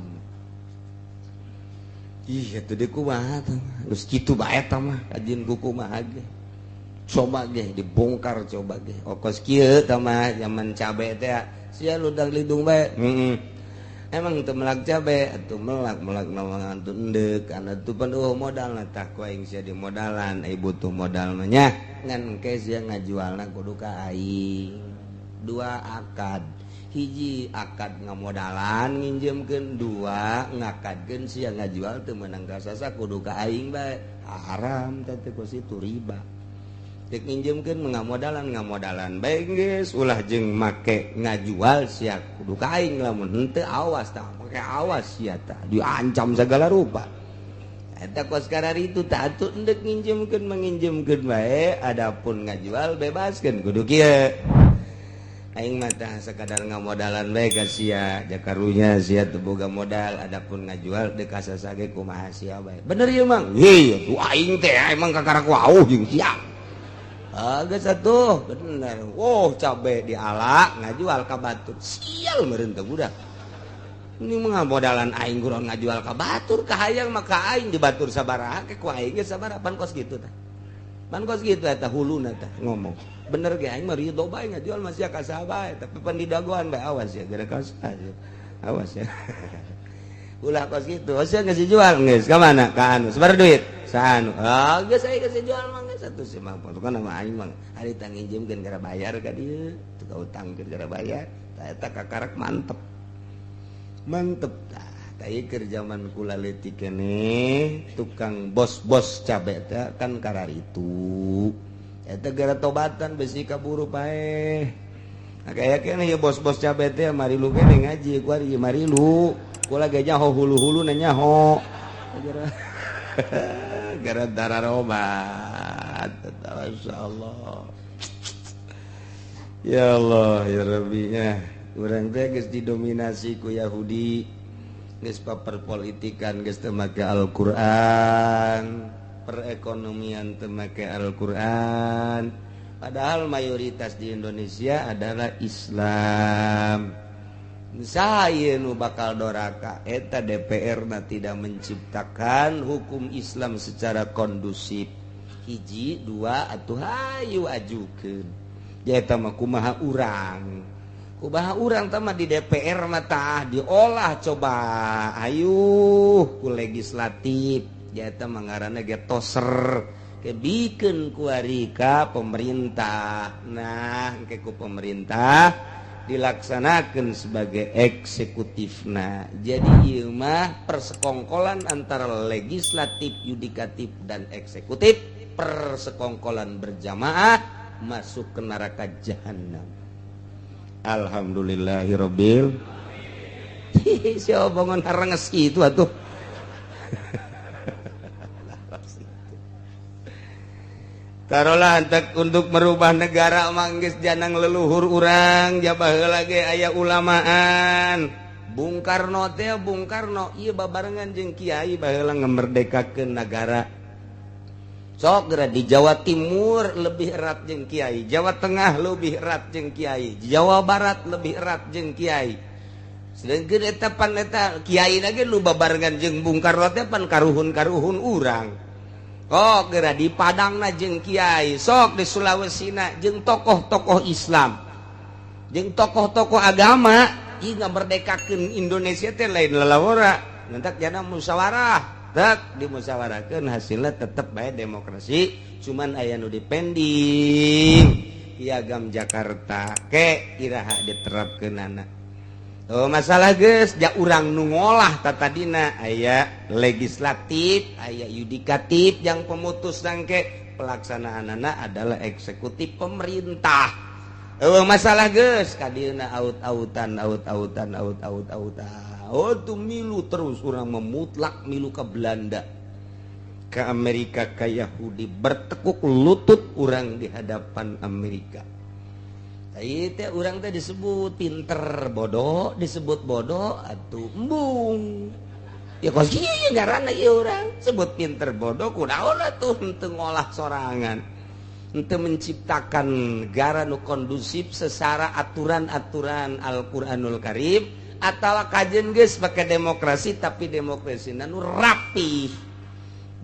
ih atuh deui kumaha tah geus kitu bae tah mah kajieun kumaha ge coba ge dibongkar coba ge okos kieu tah mah zaman cabe teh sia ludag lidung bae emang teu melak cabe atuh melak nawangan teu endek kana teu paneuh modalna tah ku aing sia di modalan ai butuh modal mah nya ngan engke sia ngajualna kudu ka aing 2 akad hiji akad ngamodalan nginjemkeun 2 ngakadkeun sia ngajual teu meunang ka sasa kudu ka aing bae haram teh ku situ riba dek nginjemkeun ngamodalan bae geus ulah jeung make ngajual sia kudu ka aing lamun henteu awas tah make awas sia tah diancam segala rupa eta kos karari itu tah atuh endek nginjemkeun manginjemkeun bae adapun ngajual bebaskeun kudu kieu aing mah tah sakadar ngamodalan bae ka sia jakarunya sia teu boga modal adapun ngajual deuk ka sasage kumaha sia bae bener ieu mang heuh tuh aing teh emang kakarak wauh jeung sia agak satu bener cabe diala ngajual ka batur sial meureun teh budak ini mah modalan aing kuron ngajual ka batur kahayang mah ka aing di batur sabaraha ke ku aing ge sabaraha pan kos kitu tah pan kos kitu eta huluna tah ngomong bener ge aing mah ridho bae ngajual mah sia ka saha tapi pan di dagoan bae awas ya gara kaos awas ya ulah kos kitu sia geus dijual geus ka mana ka anu sabar duit saanu geus aya geus dijual mah satu sih mah pokoknya nama aing mah hari tang nginjemkeun gara bayar ka dieu teu kautangkeun gara bayar tah eta kakarak mantep tah ieu keur zaman kula leutik keneh tukang bos-bos cabe teh kan kararitu eta gara tobatan besi kaburu paeh kaya keneh ieu bos-bos cabe teh marilu keneh ngaji ku ari marilu kula ge nyaho hulu-hulu na nyaho gara dararobat Masya Allah ya Allah ya Rabbi ya urang teh geus didominasi ku Yahudi geus paperpolitikan geus teu make Al-Qur'an perekonomian teu make Al-Qur'an padahal mayoritas di Indonesia adalah Islam saya nu bakal doraka eta DPR na tidak menciptakan hukum Islam secara kondusif hiji 2 atuh hayu ajukeun ya eta mah kumaha urang tah mah di DPR mah tah diolah coba ayo ku legislatif ya eta mah ngaranna ge toser kebikeun ku ari ka pemerintah nah engke ku pemerintah dilaksanakan sebagai eksekutifna jadi ieu mah persekongkolan antara legislatif yudikatif dan eksekutif persekongkolan berjamaah masuk ke neraka jahanam alhamdulillahirabbil si omongan haranges kitu atuh taruhlah untuk merubah negara manggis janang leluhur urang jabah lagi aya ulamaan Bung Karno teh Bung Karno ieu babarengan jeung Kiai baheula ngamerdekakeun negara sok geura di Jawa Timur lebih erat jeung Kiai, Jawa Tengah lebih erat jeung Kiai, Jawa Barat lebih erat jeung Kiai. Sedengkeun eta pan eta Kiai lagi lu babarengan jeung Bung Karno teh pan karuhun-karuhun urang. Kok geura di Padangna jeung Kiai, sok di Sulawesina jeung tokoh-tokoh Islam. Jeung tokoh-tokoh agama ieu ngamerdekakeun Indonesia teh lain lalawara, ngantak jana musyawarah. Tak dimusyawarahkeun hasilnya tetap bae demokrasi cuman aya nu dipending Piagam Jakarta ke iraha diterapkeunana. Oh masalah geus ja urang nu ngolah tatadina aya legislatif aya yudikatif yang pemutus sangke pelaksanaanana adalah eksekutif pemerintah. Oh masalah geus kadieuna aut-autan oh tuh milu terus orang memutlak milu ke Belanda ke Amerika ke Yahudi bertekuk lutut orang di hadapan Amerika. Tapi teh orang teh disebut pinter bodoh disebut bodoh atuh embung ya kos kieu ngaranna ieu urang sebut pinter bodoh kunaon atuh henteu ngolah sorangan henteu menciptakan negara nu kondusif secara aturan-aturan Al-Qur'anul Karim atau kajen geus pakai demokrasi tapi demokrasi nu rapi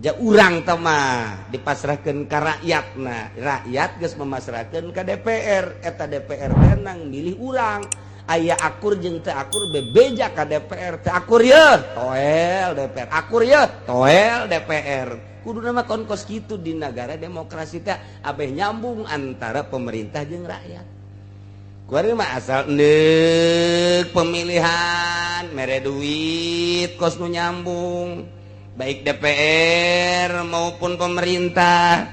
ja urang teh mah dipasrahkeun ka rakyatna rakyat geus memasrahkeun ka DPR eta DPR teh nang milih urang aya akur jeung teu akur bebeja ka DPR teu akur ye toel DPR akur ye toel DPR kuduna mah konkos kitu di negara demokrasi teh abeh nyambung antara pemerintah jeung rakyat. Kuari mah asal neuk pemilihan mere duit kos nu nyambung baik DPR maupun pemerintah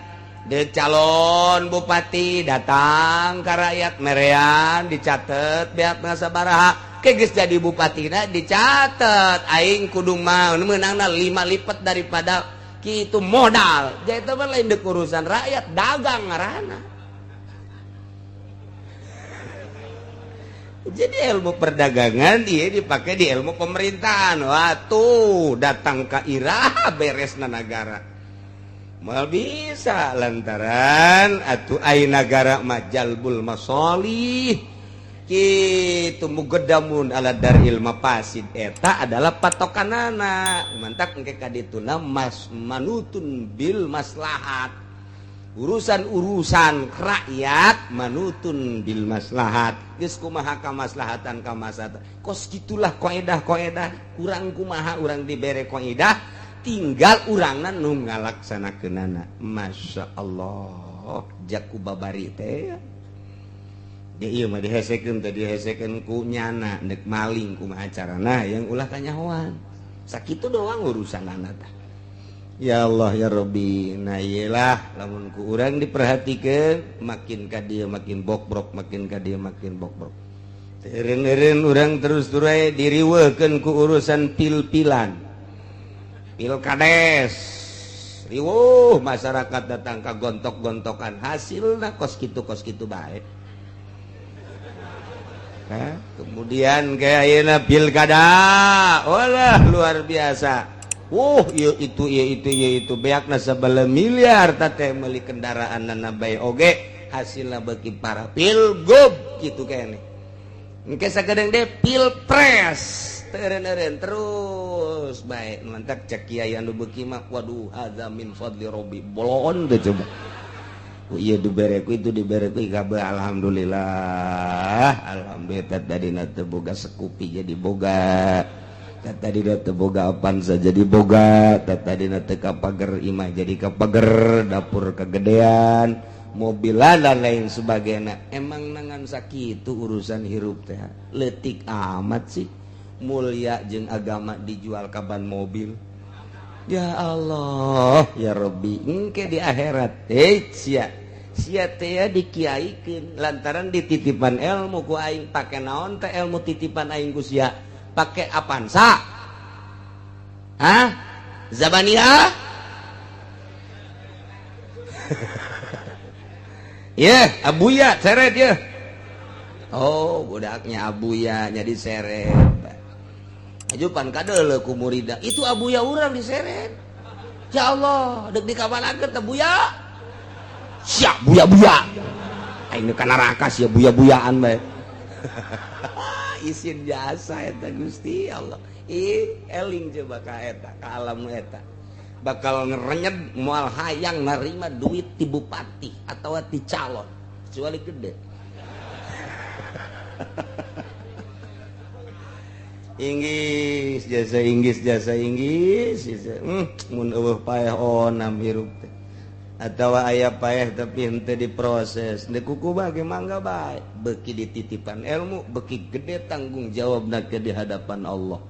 de calon bupati datang ka rakyat merean dicatet beakna sabaraha ke geus jadi bupatina dicatet aing kudu mah meunangna 5 lipat daripada kitu modal jadi itu mah lain deuk urusan rakyat dagang ngaranna. Jadi ilmu perdagangan dia dipakai di ilmu pemerintahan. Wah tuh datang ke iraha beresna negara. Mal bisa lantaran atuh ai negara majalbul masolih. Kitu mugedamun ala daril mafasid eta adalah patokanana. Mantak engke kadituna manutun bil maslahat. Urusan-urusan rakyat manutun bil maslahat geus kumaha kamaslahatan kamaslahatan kos gitulah qaedah urang kumaha urang dibere qaedah tinggal urangna nu ngalaksanakeunana masyaallah jaku babari teh ya ieu mah dihesekeun teh dihesekeun ku nyana deuk maling kumaha carana yang ulah kanyahoan sakitu doang urusanana teh. Ya Allah ya Rabbi, nah iyalah lamun ku urang diperhatikeun makin ka dieu makin bokbrok makin ka dieu makin bokbrok. Eureun-eureun urang terus turai diriweuhkeun ku urusan pil-pilan. Pilkades. Riweuh masyarakat datang ka gontok-gontokan hasilna kos kitu bae. Nah, kemudian kayak ayeuna pilkada, walah luar biasa. Itu beakna sabala miliar teh meuli kendaraan nana bae oge hasilna beuki para pilgub kitu kene engke sagadeng de pilpres teureun-eureun terus bae mantak cek kiai anu beuki mah waduh hadza min fadli rabbi bolon teh coba ieu dibereku itu dibereku kabeh alhamdulillah tadina teu boga sekupi jadi boga tadi teu boga apan saja jadi boga tadi teu kapager imah jadi kapager dapur kegedean mobilan dan lain sebagainya emang nangan sakitu urusan hirup teh leutik amat sih mulia jeung agama dijual kaban mobil ya Allah ya Rabbi engke di akhirat sia teh dikiaikeun lantaran dititipan ilmu ku aing pake naon teh ilmu titipan aing ku sia pakai Avanza, Zabania, Ya abuya seret ya. Oh budaknya abuya jadi seret. Ajupan kadele ku murida itu abuya urang diseret. Ya Allah dek dikabalakeun teh buya. Siap buya-buya. Ini kana rakas ya buya-buyaan bae. Isin jasa eta Gusti Allah. Eling coba ka eta, ka alam eta. Bakal ngerenyed moal hayang narima duit ti bupati atau ti calon kecuali gede. Inggris jasa Inggris mun eueuh paeh onam hirup teh atawa aya paeh tapi henteu diproses teu kukumaha ge mangga bae beuki dititipan ilmu beuki gede tanggung jawabna ke di hadapan Allah.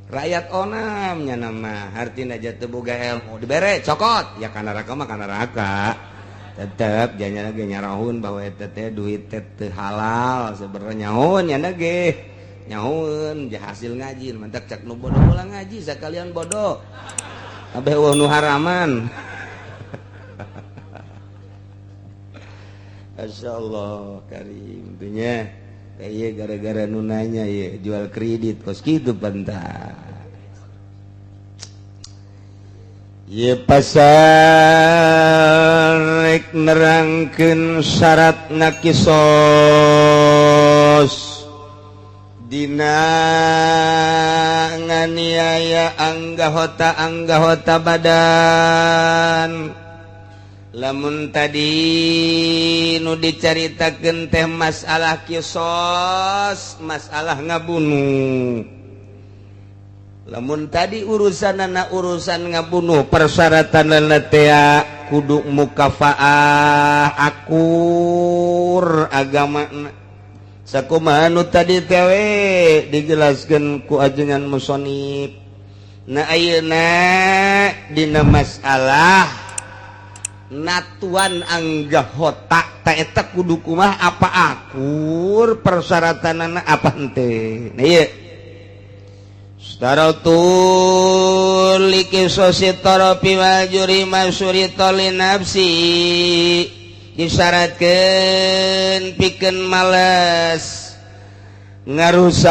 Rakyat onam nya nama artina jatuh boga ilmu dibere cokot ya kana raka mah kana raka tetep janya ge nyarahun bahwa eta teh duit teh teu halal sebenarnya nyahoun nya ge nyahoun jah hasil ngaji mantak cak nu bodoh ulang ngaji sakalian bodoh abeh eueuh nu haraman. Masyaallah karim dunya iya gara-gara nunanya ya jual kredit kos gitu pantas ya pasar rek nerangkeun syaratna kisos dina nganiaya anggahota badan. Lamun tadi nu dicaritakeun teh masalah kisos, masalah ngabunuh. Lamun tadi urusanana urusan ngabunuh, persyaratanna teh kudu mukafaah akur agamana. Sakumaha nu tadi teh we dijelaskeun ku ajengan musonif. Na ayeuna dina masalah natuan anggahota tak eta kudu kumaha apa akur persyaratanana apa henteu. Nah ieu staratul likisosi tarafi wal juri masuri toli nafsi disyaratkeun pikeun males ngarusak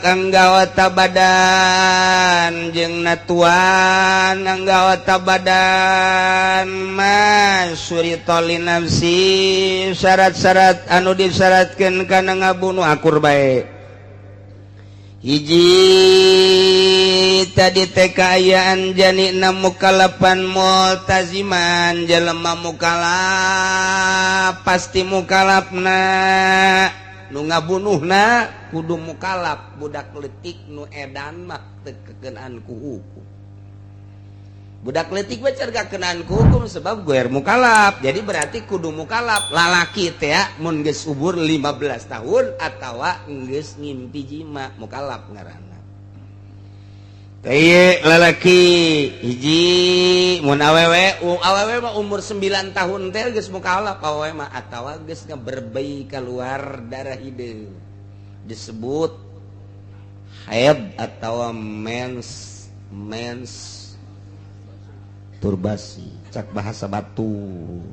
anggawata badan jeung natuan anggawata badan masurita li nafsi syarat-syarat anu disyaratkeun kana ngabunuh akur bae. Hiji tadi teh kaayaan janina mukallafan multaziman jelema mukallaf pasti mukallafna nu ngabunuhna kudu mukallaf budak leutik nu edan mah teu keunaan ku hukum. Budak leutik mah cer keunaan ku hukum sebab guer mukallaf. Jadi berarti kudu mukallaf lalaki teh ya mun geus umur 15 tahun atawa geus ngimpi jima mukallaf ngaranna. Teh lalaki hiji mun awewe mah umur 9 tahun teh geus mukallaf awewe mah atawa geus ngaberbayi keluar darah hideung disebut haid atawa mens turbasi cak bahasa batur.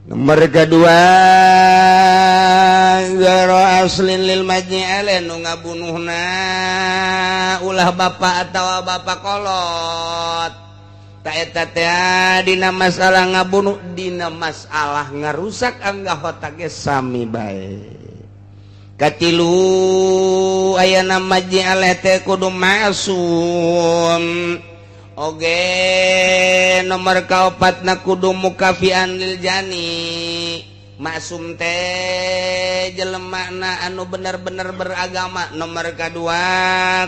Nomor kedua garo aslin lil majni ale nu ngabunuhna ulah bapa atawa bapa kolot ta eta teh dina masalah ngabunuh dina masalah ngarusak anggahota ge sami bae. Katilu ayana majni ale teh kudu masum oge nomor kaopatna kudu mukafian lil jani maksum teh jelemana anu bener-bener beragama. Nomor kedua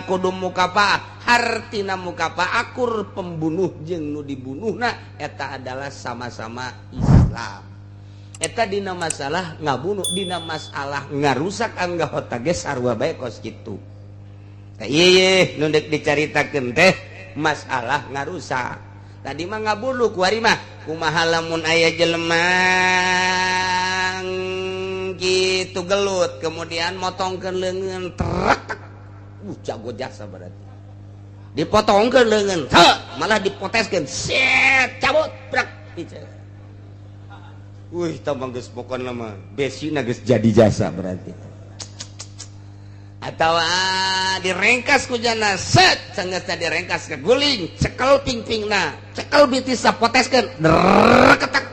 kudu mukapa hartina mukapa akur pembunuh jeung nu dibunuhna eta adalah sama-sama Islam. Eta dina masalah ngabunuh dina masalah ngarusak anggahota ge sarua bae kos kitu. Tah ieu nu deuk dicaritakeun teh masalah ngarusak. Tadi mah ngabunuh kuari mah kumaha lamun aya jelema kitu gelut kemudian motongkeun leungeun trek jago jasa berarti dipotongkeun leungeun malah dipoteskeun set cabut brak wih tambah geus pokona mah besina geus jadi jasa berarti atau direngkas ku jana set sanggeusna direngkas ke guling cekel pingpingna cekel bitis sapoteskeun ketek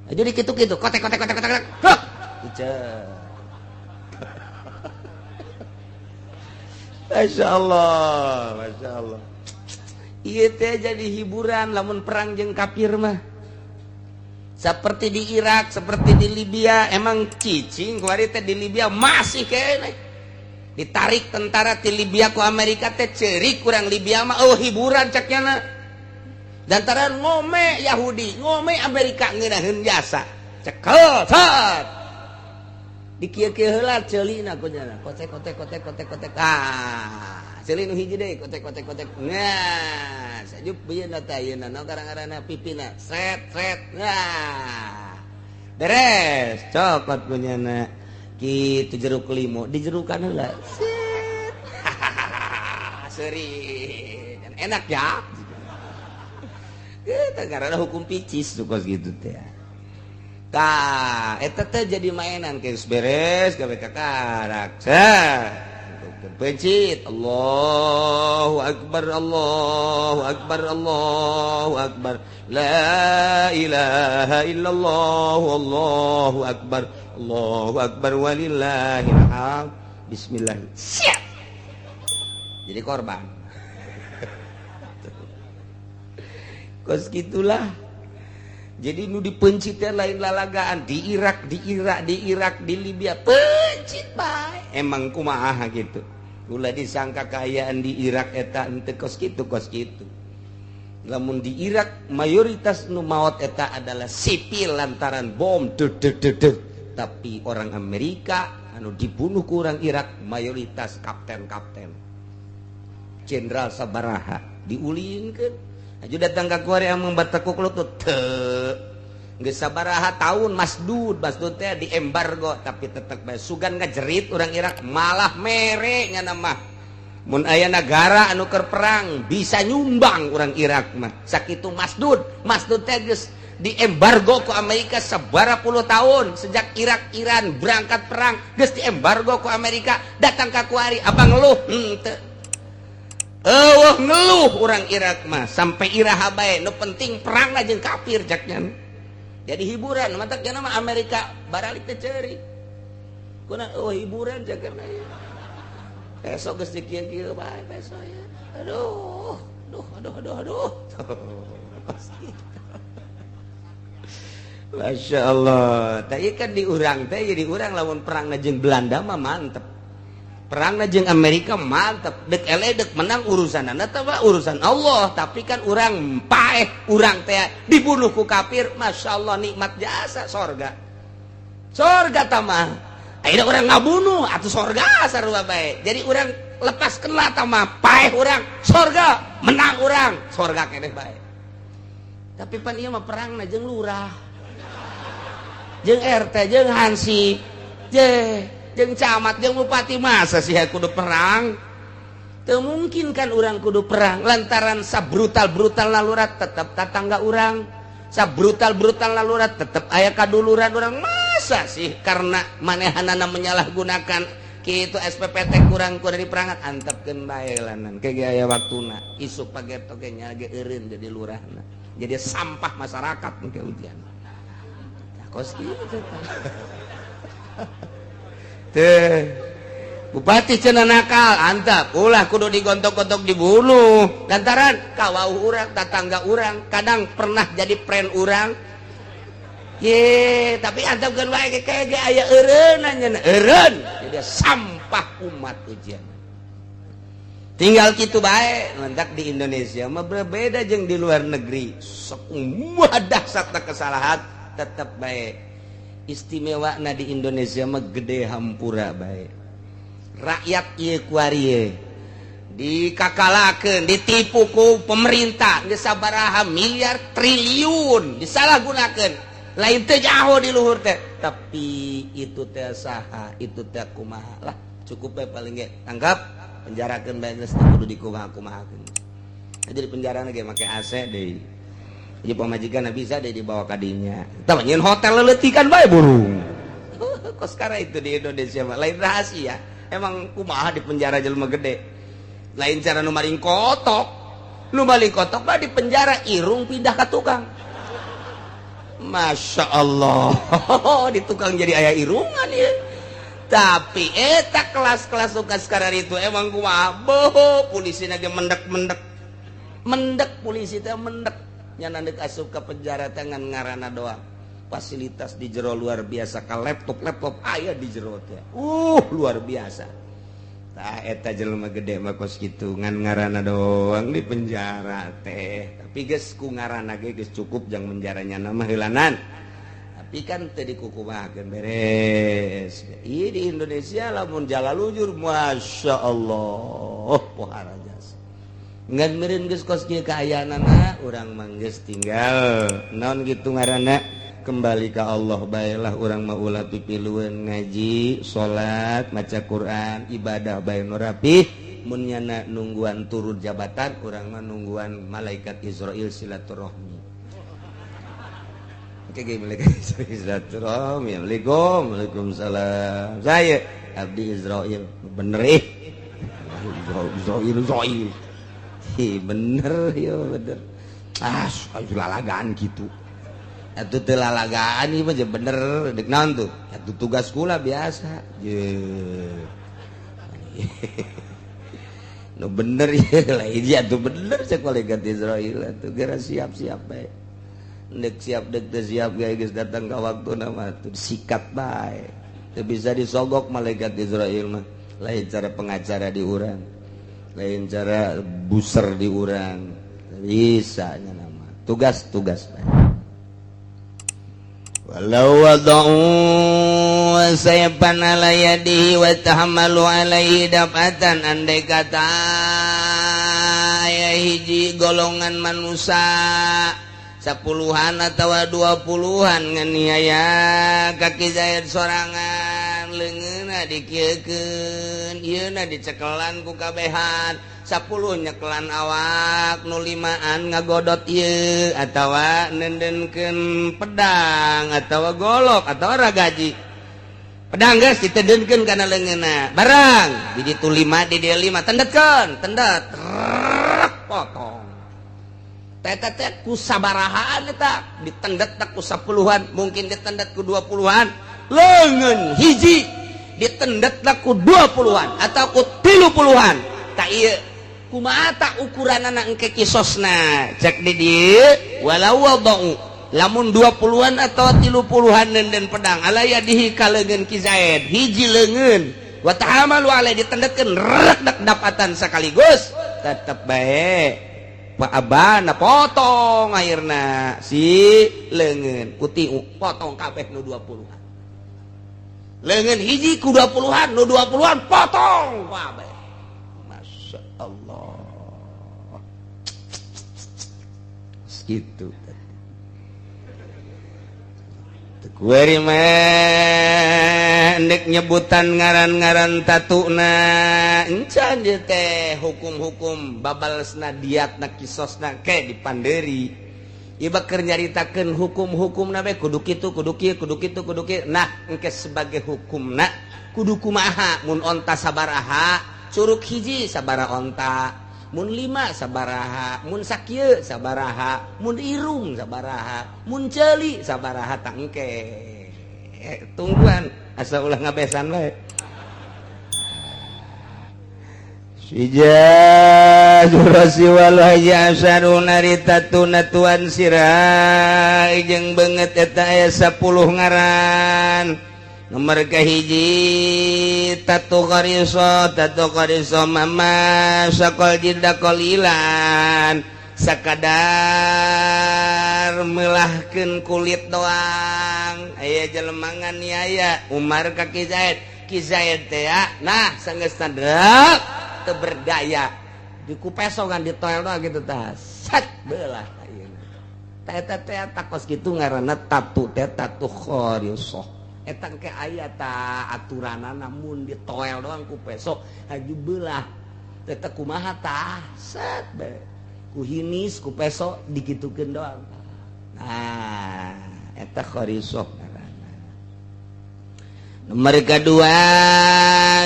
jadi kitu-kitu kotek Masya Allah iya teh jadi hiburan lamun perang jeung kafir mah seperti di Irak seperti di Libya emang cicing kuari teh di Libya masih kene ditarik tentara di Libya ku Amerika teh ceurik kurang Libya mah hiburan caknya dan tara ngome Yahudi ngome Amerika ngeunaheun jasa cekel set dikieu-kieu heula ceulina ku nya kotek ceuli nu hiji deui kotek nah sajuk bieuna teh ayeuna naon garang-garangna pipina set nah beres cokot ku nya kitu jeruk limo dijerukan heula set seureun enak ya kita karena hukum picis suka gitu teh eta teh jadi mainan geus beres gawe kakarak pencit Allahu akbar la ilaha illallah Allahu akbar walillahil hamd bismillah siap jadi korban kos gitulah jadi nu dipencitnya lain lalagaan di Irak di Libya pencit bae emang kumaha gitu ulah disangka kayaan di Irak eta ente kos gitu lamun di Irak mayoritas nu maot eta adalah sipil lantaran bom tapi orang Amerika anu dibunuh ku urang Irak mayoritas kapten jenderal sabaraha diulinkeun aju datang ka kuari amang batekuk lutut geus sabaraha tahun masdud teh di embargo tapi tetep bae sugan ngajerit urang Irak malah mere ngana mah mun aya negara anu keur perang bisa nyumbang urang Irak mah sakitu masdud teh geus di embargo ku Amerika sabaraha puluh tahun sejak Iran berangkat perang geus di embargo ku Amerika datang ka kuari abang ngeluh henteu ngeluh orang Irak mah sampai iraha bae nu penting perang jeung kafir jaknya jadi hiburan matak cenah mah Amerika baralik teh ceurik kuna hiburan jakeuna besok geus dikieu-kieu bae besok ya aduh Masya Allah tadi kan di urang teh jadi urang lamun perang jeung Belanda mah mantep perang jeung Amerika mantep dek dek menang urusanana teh urusan Allah tapi kan urang paeh urang teh dibunuh ku kafir Masya Allah nikmat jasa sorga tamah ayeuna urang ngabunuh atuh sorga sarua bae jadi urang lepas kena tamah paeh urang sorga menang urang sorga keneh bae tapi pan ieu mah perangna jeung lurah jeung RT jeung hansip jeung camat jeung bupati masa sih kudu perang teu mungkin kan urang kudu perang lantaran sabrutal lalurat tetep tatangga urang sabrutal lalurat tetep aya kaduluran urang masa sih karena manehanana menyalahgunakan kitu SPPT kurang dari perangat antepkeun bae lanan ke aya waktuna isuk pageto ge nya ge eureun jadi lurahna jadi sampah masyarakat ke ujian kos kitu bupati cenah nakal antap ulah kudu digontok-gontok dibunuh lantaran kawau urang tatangga urang kadang pernah jadi friend urang ye tapi antapkeun wae ge aya eureunna eureun jadi sampah umat ujian tinggal kitu bae lentak di Indonesia mah berbeda jeung di luar negeri sok dahsatna kesalahan tetep bae istimewa na di Indonesia mah gede hampura bae rakyat ieu kuari dikakalakeun ditipu ku pemerintah geus sabaraha miliar triliun disalahgunakeun lain teh jaho di luhur teh tapi itu teh saha itu teh kumaha lah cukup bae paling ge tanggap penjarakeun bae geus kudu dikumaha-kumahakeun. Jadi di penjara ge make AC deui. Ieu pamajikanna bisa deui dibawa ka dinya. Tah nyeun hotel leuleutikan bae burung. Kos kara itu di Indonesia mah lain rahasia. Emang kumaha di penjara jelema gede. Lain cara nu maling kotok. Nu maling kotok mah di penjara irung pindah ka tukang. Masya Allah. Di tukang jadi aya irungan ya. Tapi eta kelas-kelas sukas karar itu emang kumaha boho polisi ge mendek-mendek. Mendek polisi teh mendek. Nya nandek asup ka penjara tangan ngaranna doang. Fasilitas di jero luar biasa ka laptop aya di jero teh. Luar biasa. Tah eta jelema gede mah kos kitu ngan ngaranna doang di penjara teh. Tapi geus ku ngaranna ge geus cukup jang menjaranya nama heulanan. Tapi kan teu dikukumahakeun beres. Ieu di Indonesia lamun jalalujur masya Allah pohara jasa. Ngan meureun geus kos kieu kaayaanana urang mah geus tinggal naon kitu ngaranna kembali ka Allah baelah urang mah ulah pipilueun ngaji, salat, maca Quran, ibadah bae nu rapih. Mun nyana nungguan turun jabatan urang mah nungguan malaikat Israil silaturahmi. Oke malaikat Israil silaturahmi. Assalamualaikum. Waalaikumsalam. Saya abdi Israil. Bener Israil. Bener yo bener. Lalagaan gitu. Atuh teu lalagaan ieu mah bener dek naon tuh? Atuh tugas kula biasa. Nu bener ieu lain ieu atuh bener cek malaikat Israil atuh geura siap-siap bae. Dek siap dek teu siap ge geus datang ka waktuna mah atuh disikat bae. Teu bisa disogok malaikat Israil mah. Lain cara pengacara di urang. Lain cara buser di urang. Bisa nya nama. Tugas-tugas bae. Walau wada'u saypan ala yadihi wa tahamalu alaihi dapatan. Andai kata aya hiji golongan manusia 10-an atau 20-an nganiaya kaki Zaid sorangan leungeunna dikieukeun ieuna dicekelan ku kabehan 10 nyekelan awak nu 5an ngagodot ieu atawa nendenkeun pedang atawa golok atawa ragaji pedang geus ditedeunkeun kana leungeunna barang di ditu 5 di dieu 5 tendetkeun tendet potong teh ku sabarahaan eta ditendet tak ku 10-an mungkin ditendet ku 20-an leungeun hiji ditendet tak ku 20-an atau ku 30-an tak ieu kumaha tak ukuranana engke kisosna cek di dieu walau wada'u lamun 20-an atau 30-an nenden pedang ala yadihi ka leungeun ki Zaid hiji leungeun wa tahamalu alai ditendetkeun rek dak dapatan sakaligus tetep bae Pak abana potong airna si leungeun ku tiu potong kabeh nu 20-an leungeun hiji ku 20-an nu 20-an potong kabeh. Masya Allah segitu kueri mah ndek nyebutan ngaran-ngaran tatuna encan dieu teh hukum-hukum babalesna diatna kisosna ke dipandeuri ieu bakeur nyaritakeun hukum-hukumna we kudu kitu kudu kieu kudu kitu kudu kieu nah engke sebagai hukumna kudu kumaha mun onta sabaraha curug hiji sabaraha onta mun 5 sabaraha mun sakieu sabaraha mun irung sabaraha mun ceuli sabaraha tangke tungguan asa ulah ngabesan we sija jurasi wal hayya asaruna ritatuna tuan sirai jeung beungeut eta aya 10 ngaran nomor kahiji tatu qariso mama sakol jilda qalilan sakadar meulahkeun kulit doang aya jelema nganiaya Umar ka Ki Zaid teh nah sanggeusna deuk teu berdaya dikupesongan ditoel doang gitu tah sat beulah ayeuna tah teh takos kitu ngaranna tatu teh tatu qariso eta ke aya ta aturanana mun ditoel doang ku peso haju beulah eta kumaha tah set be ku hinis ku peso dikitukeun doang. Nah eta kharisoh ngaranna. Nomor kedua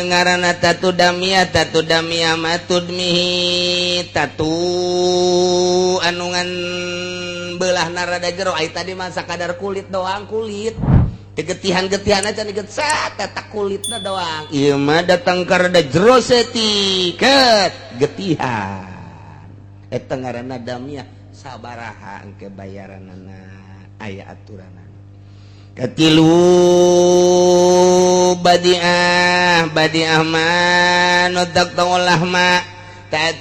ngaranna tatu damiyah matudmihi tatu anungan belah narada jero ai tadi mah sakadar kulit doang kulit. Gegetihan-getihan aja nih set eta kulitna doang. Ieu mah datang karada jero setiket getihan. Eta ngaranna damiyah sabaraha engke bayaranana aya aturanana. Katilu badiah mah nodak taulah mah ta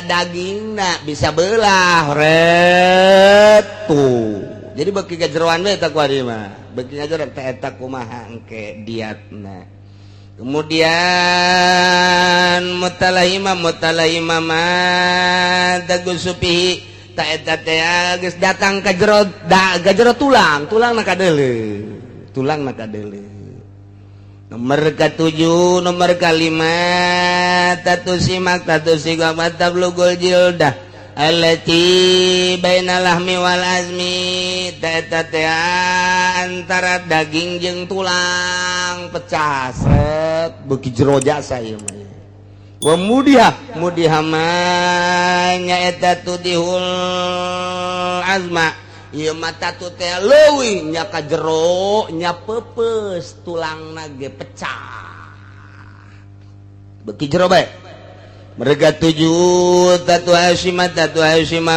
dagingna bisa belah retu. Jadi beki gajeroan we eta ku ari mah. Beki gajeroan teh eta kumaha engke diatna. Kemudian mutalahima mah dagusupihi ta eta teh geus datang ka jero gajero tulang kadeuleu. Tulangna kadeuleu. Nomor ketujuh, nomor kelima tatu simak tatu simak tablugul jildah allati bainal lahmi wal azmi ta antara daging jeung tulang pecah set beuki jero jasa ieu mah. Wa mudihah mah nyaeta tudihul azma ieu mah tatu teh leuwih nya ka jero nya peupeus tulangna ge pecah beuki jero bae. Mereka tujuh tatu hasimah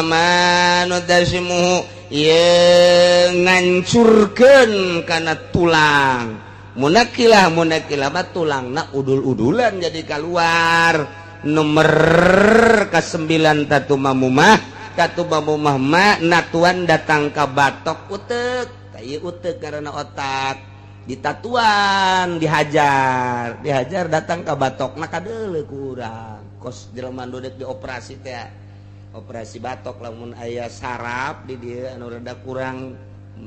manu tasimuhu ye ngancurkeun kana tulang munakilah mah tulangna udul-udulan jadi keluar. Nomor ke-9 tatu mamumah mah natuan datang ka batok uteuk ieu uteuk karena otak ditatuan dihajar datang ka batokna kadeuleu kurang kos jelema dodek dioperasi teh operasi batok lamun aya saraf di dieu anu rada kurang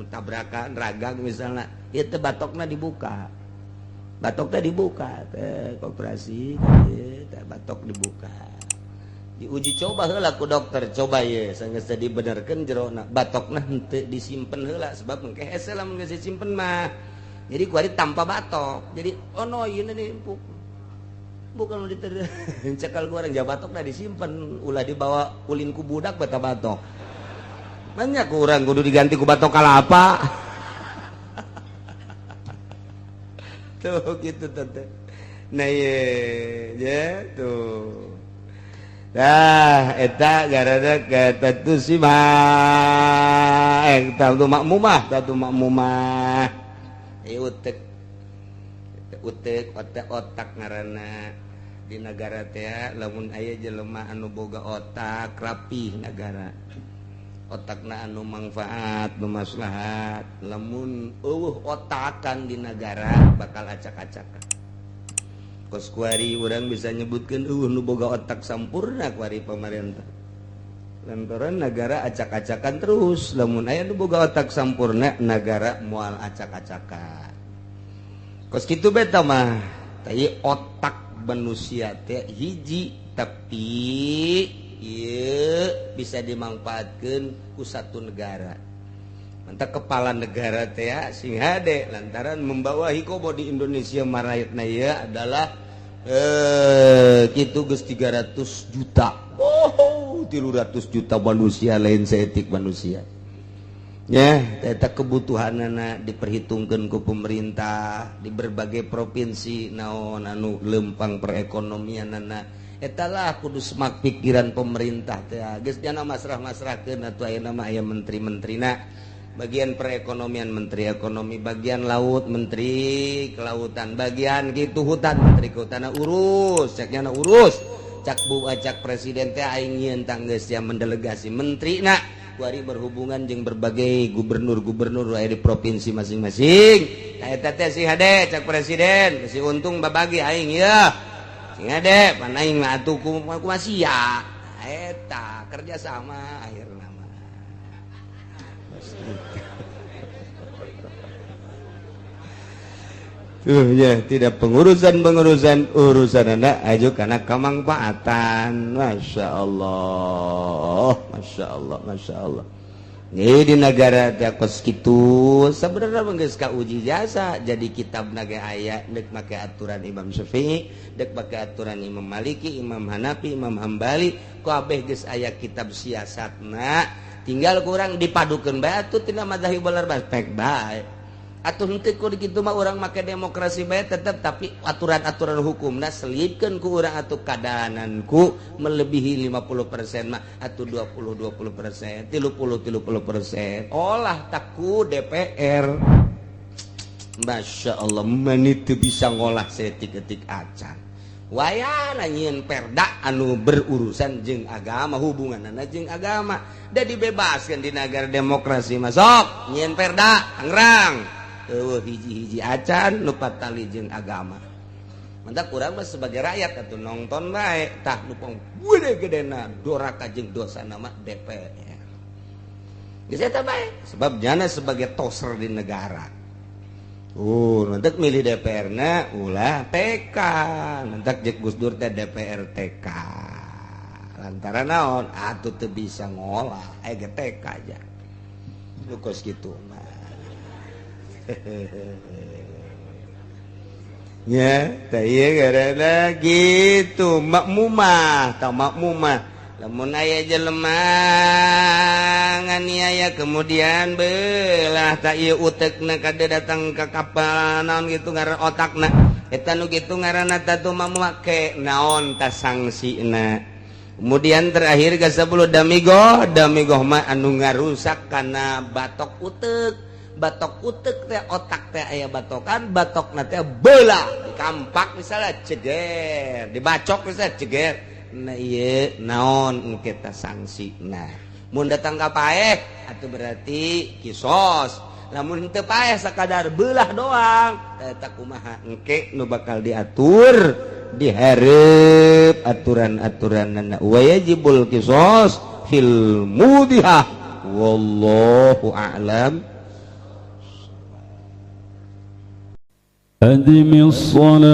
tabrakan ragag misalnya ieu teh batokna dibuka teh operasi teh batok dibuka diuji coba heula ku dokter coba ye sanggeus teh dibenerkeun jerona batokna henteu disimpen heula sebab engke hese lamun geus disimpen mah jadi kuari tanpa batok jadi ono ieu nih bukan lu diter cekal goreng ja batok dah disimpen ulah dibawa ulin ku budak beta batok banyak kurang kudu diganti ku batok kalapa tuh gitu tante nah ya tuh dah eta garada kata tu si mah tatu makmumah utek otak ngaranna di negara teh lamun aya jelema anu boga otak rapih negara otakna anu manfaat nu maslahat lamun eueuh otakan di negara bakal acak-acakan kos kuari urang bisa nyebutkeun eueuh nu boga otak sampurna kuari pamarentah lantaran negara acak-acakan terus lamun aya nu boga otak sampurna negara moal acak-acakan kos kitu beta mah tadi otak manusia teh hiji tapi ieu bisa dimanfaatkeun ku satu negara. Mantap kepala negara teh sing hade lantaran membawahi kobo di Indonesia marayatna ieu adalah kitu geus 300 juta. Oh, 300 juta manusia lain seetik manusia. Ya, eta kebutuhanana diperhitungkeun ku pemerintah di berbagai provinsi naon anu lempang perekonomianana eta lah kudu semak pikiran pemerintah teh geus jana masrah-masrahkeun atuh ayeuna mah aya menteri-menterina bagian perekonomian menteri ekonomi bagian laut menteri kelautan bagian kitu hutan menteri kehutanan urus cek nyana urus cak bu acak presiden teh aing nyieun tanggeus ya mendelegasi menterina kuari berhubungan jeung berbagai gubernur-gubernur aya di provinsi masing-masing. Eta teh si hade cak presiden, si untung babagi aing ieu. Sing hade pan aing mah atuh kumaha sia. Eta kerja sama akhirna mah. ya tidak pengurusan anak aju karena kemanfaatan. Masya Allah. Ini di negara kos gitu sebenarnya geus kauji jasa jadi kitab naga aya dek make aturan Imam Syafi'i dek make aturan Imam Maliki Imam Hanafi Imam Hambali kabeh geus aya kitab siasatna tinggal kurang dipadukeun bae atuh tina madzhabul arba'ah pek bae atuh henteu kudu kitu mah urang make demokrasi bae tetep tapi aturan-aturan hukumna selipkeun ku urang atuh kadananku melebihi 50% mah atuh 20% 30% olah taku DPR. Masya Allah mani teu bisa ngolah setik-etik acan wayana nyieun perda anu berurusan jeung agama hubunganna jeung agama da dibebaskeun di negara demokrasi mah sok nyieun perda anggrang hiji-hiji acan lupa tali jeung agama mantap kurang mah sebagai rakyat atau nonton baik tah nupang gede-gedena doraka jeung dosa nama DPR geus eta bae sebab jana sebagai toser di negara nanti milih DPR na ulah TK nanti jeung Gus Dur teh DPR TK lantaran naon atuh teu bisa ngolah TK aja lu kos kitu mah ya taya karena gitu makmumah lamun aya jelema nganiaya kemudian belah tak ieu utekna kada datang ka kapal naon gitu ngaran otakna eta nu kitu ngaranna tatu make naon ta sangsina kemudian terakhir ka 10 damigoh mah anu ngarusak kana batok utek teh otak teh aya batokan batokna teh beula dikampak misalnya ceger dibacok misalnya ceger nah ieu naon engke ta sangsina mun datang ka paeh atuh berarti kisos lamun teu paeh sakadar beulah doang eta kumaha engke nu bakal diatur dihareup aturan-aturanna wa yajibul kisos fil mudihah wallahu a'lam. أدم الصلاة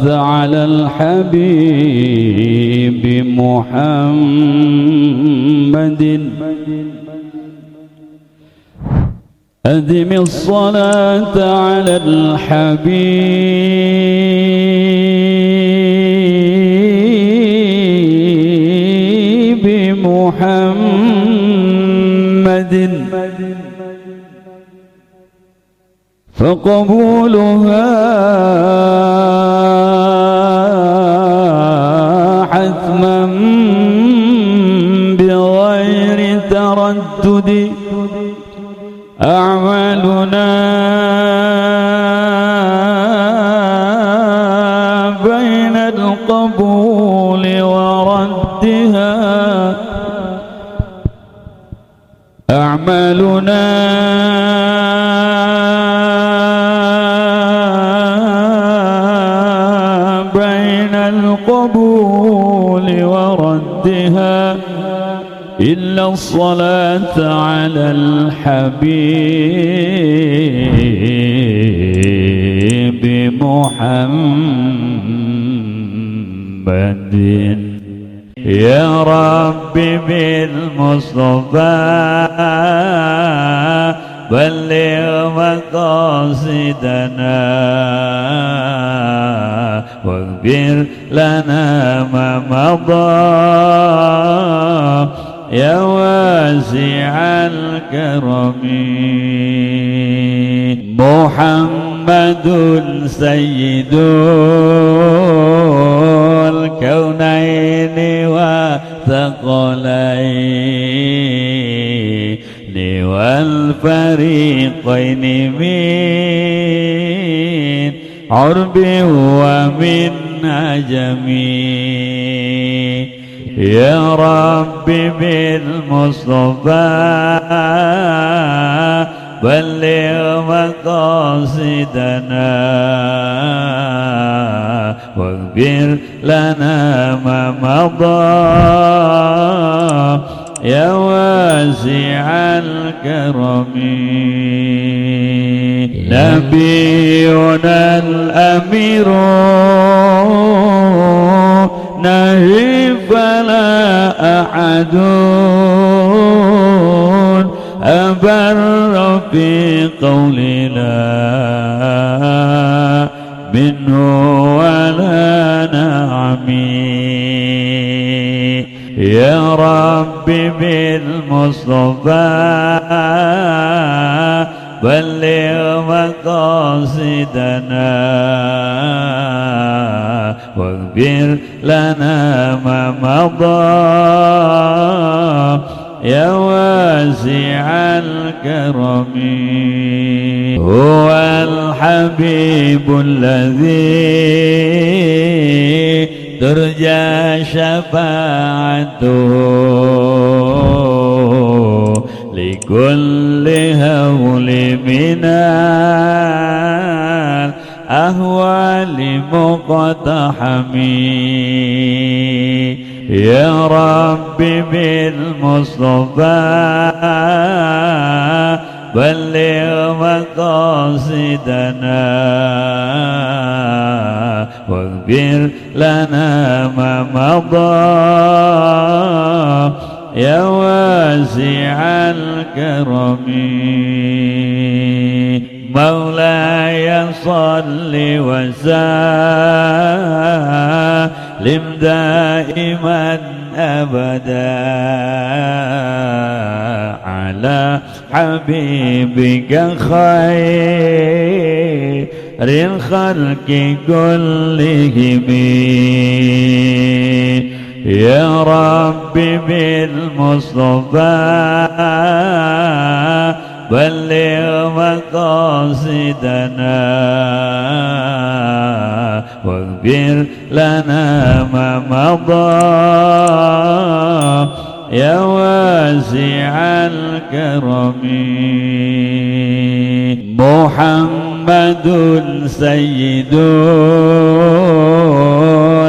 على الحبيب محمد أدم الصلاة على الحبيب محمد فقبولها حتما بغير تردد أعمالنا بين القبول وردها أعمالنا بين القبول وردها إلا الصلاة على الحبيب محمد يا رب بالمصطفى بلغ مقاصدنا واغفر لنا ما مضى يا واسع الكرم محمد سيد الكونين وثقلين والفريقين من عرب ومن عجم يا رب بالمصطفى بلغ مقاصدنا واغفر لنا ما مضى يا واسع الكرم نبينا الأمير نهي فلا أحد أبر في قول لا منه ولا نعمي يا ربي بالمصطفى بلغ مقاصدنا واغفر لنا ما مضى يا واسع الكرم هو الحبيب الذي ترجى شفاعته لكل هول من الأهوال مقتحم يا ربي بالمصطفى بلغ مقاصدنا واغفر لنا ما مضى يا واسع الكرم مولاي صل وسلم دائما أبدا على حبيبك خير الخلق كلهم يا ربي بالمصطفى بلغ مقاصدنا واغفر لنا ما مضى يا واسع الكرم محمد سيد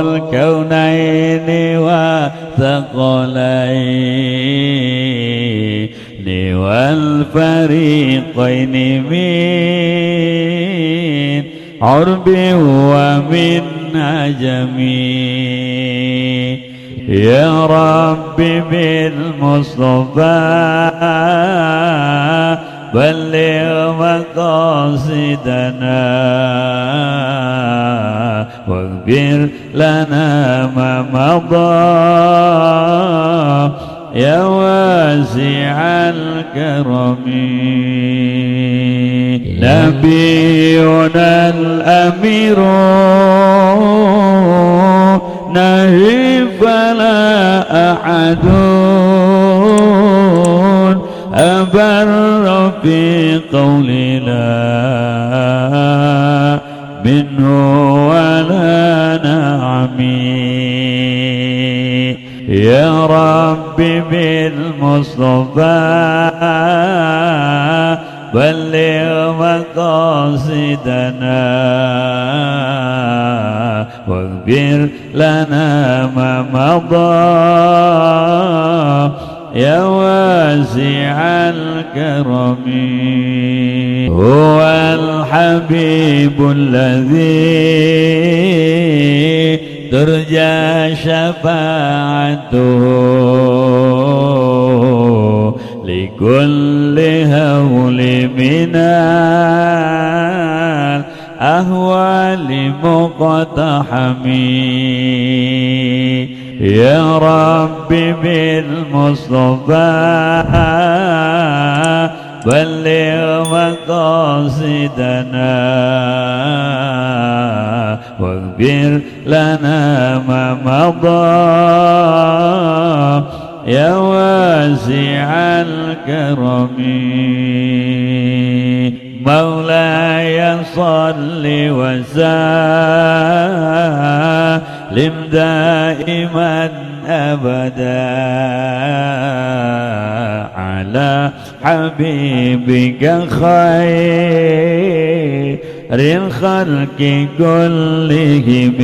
الكونين وثقلين والفريقين من عرب ومن عجم يا ربي بالمصطفى بلغ مقاصدنا واغفر لنا ما مضى يا واسع الكرم نبينا الأمير نهي فلا أحد أبر في قول لا منه ولا نعمي يا ربي بالمصطفى بلغ مقاصدنا واغفر لنا ما مضى يا واسع الكرم هو الحبيب الذي ترجى شفاعته لكل هول من الأهوال مقتحم يا ربي بالمصطفى بلغ مقاصدنا واغفر لنا ما مضى يا واسع الكرم مولاي صل وسلم دائما أبدا على حبيبك خير الخلق كلهم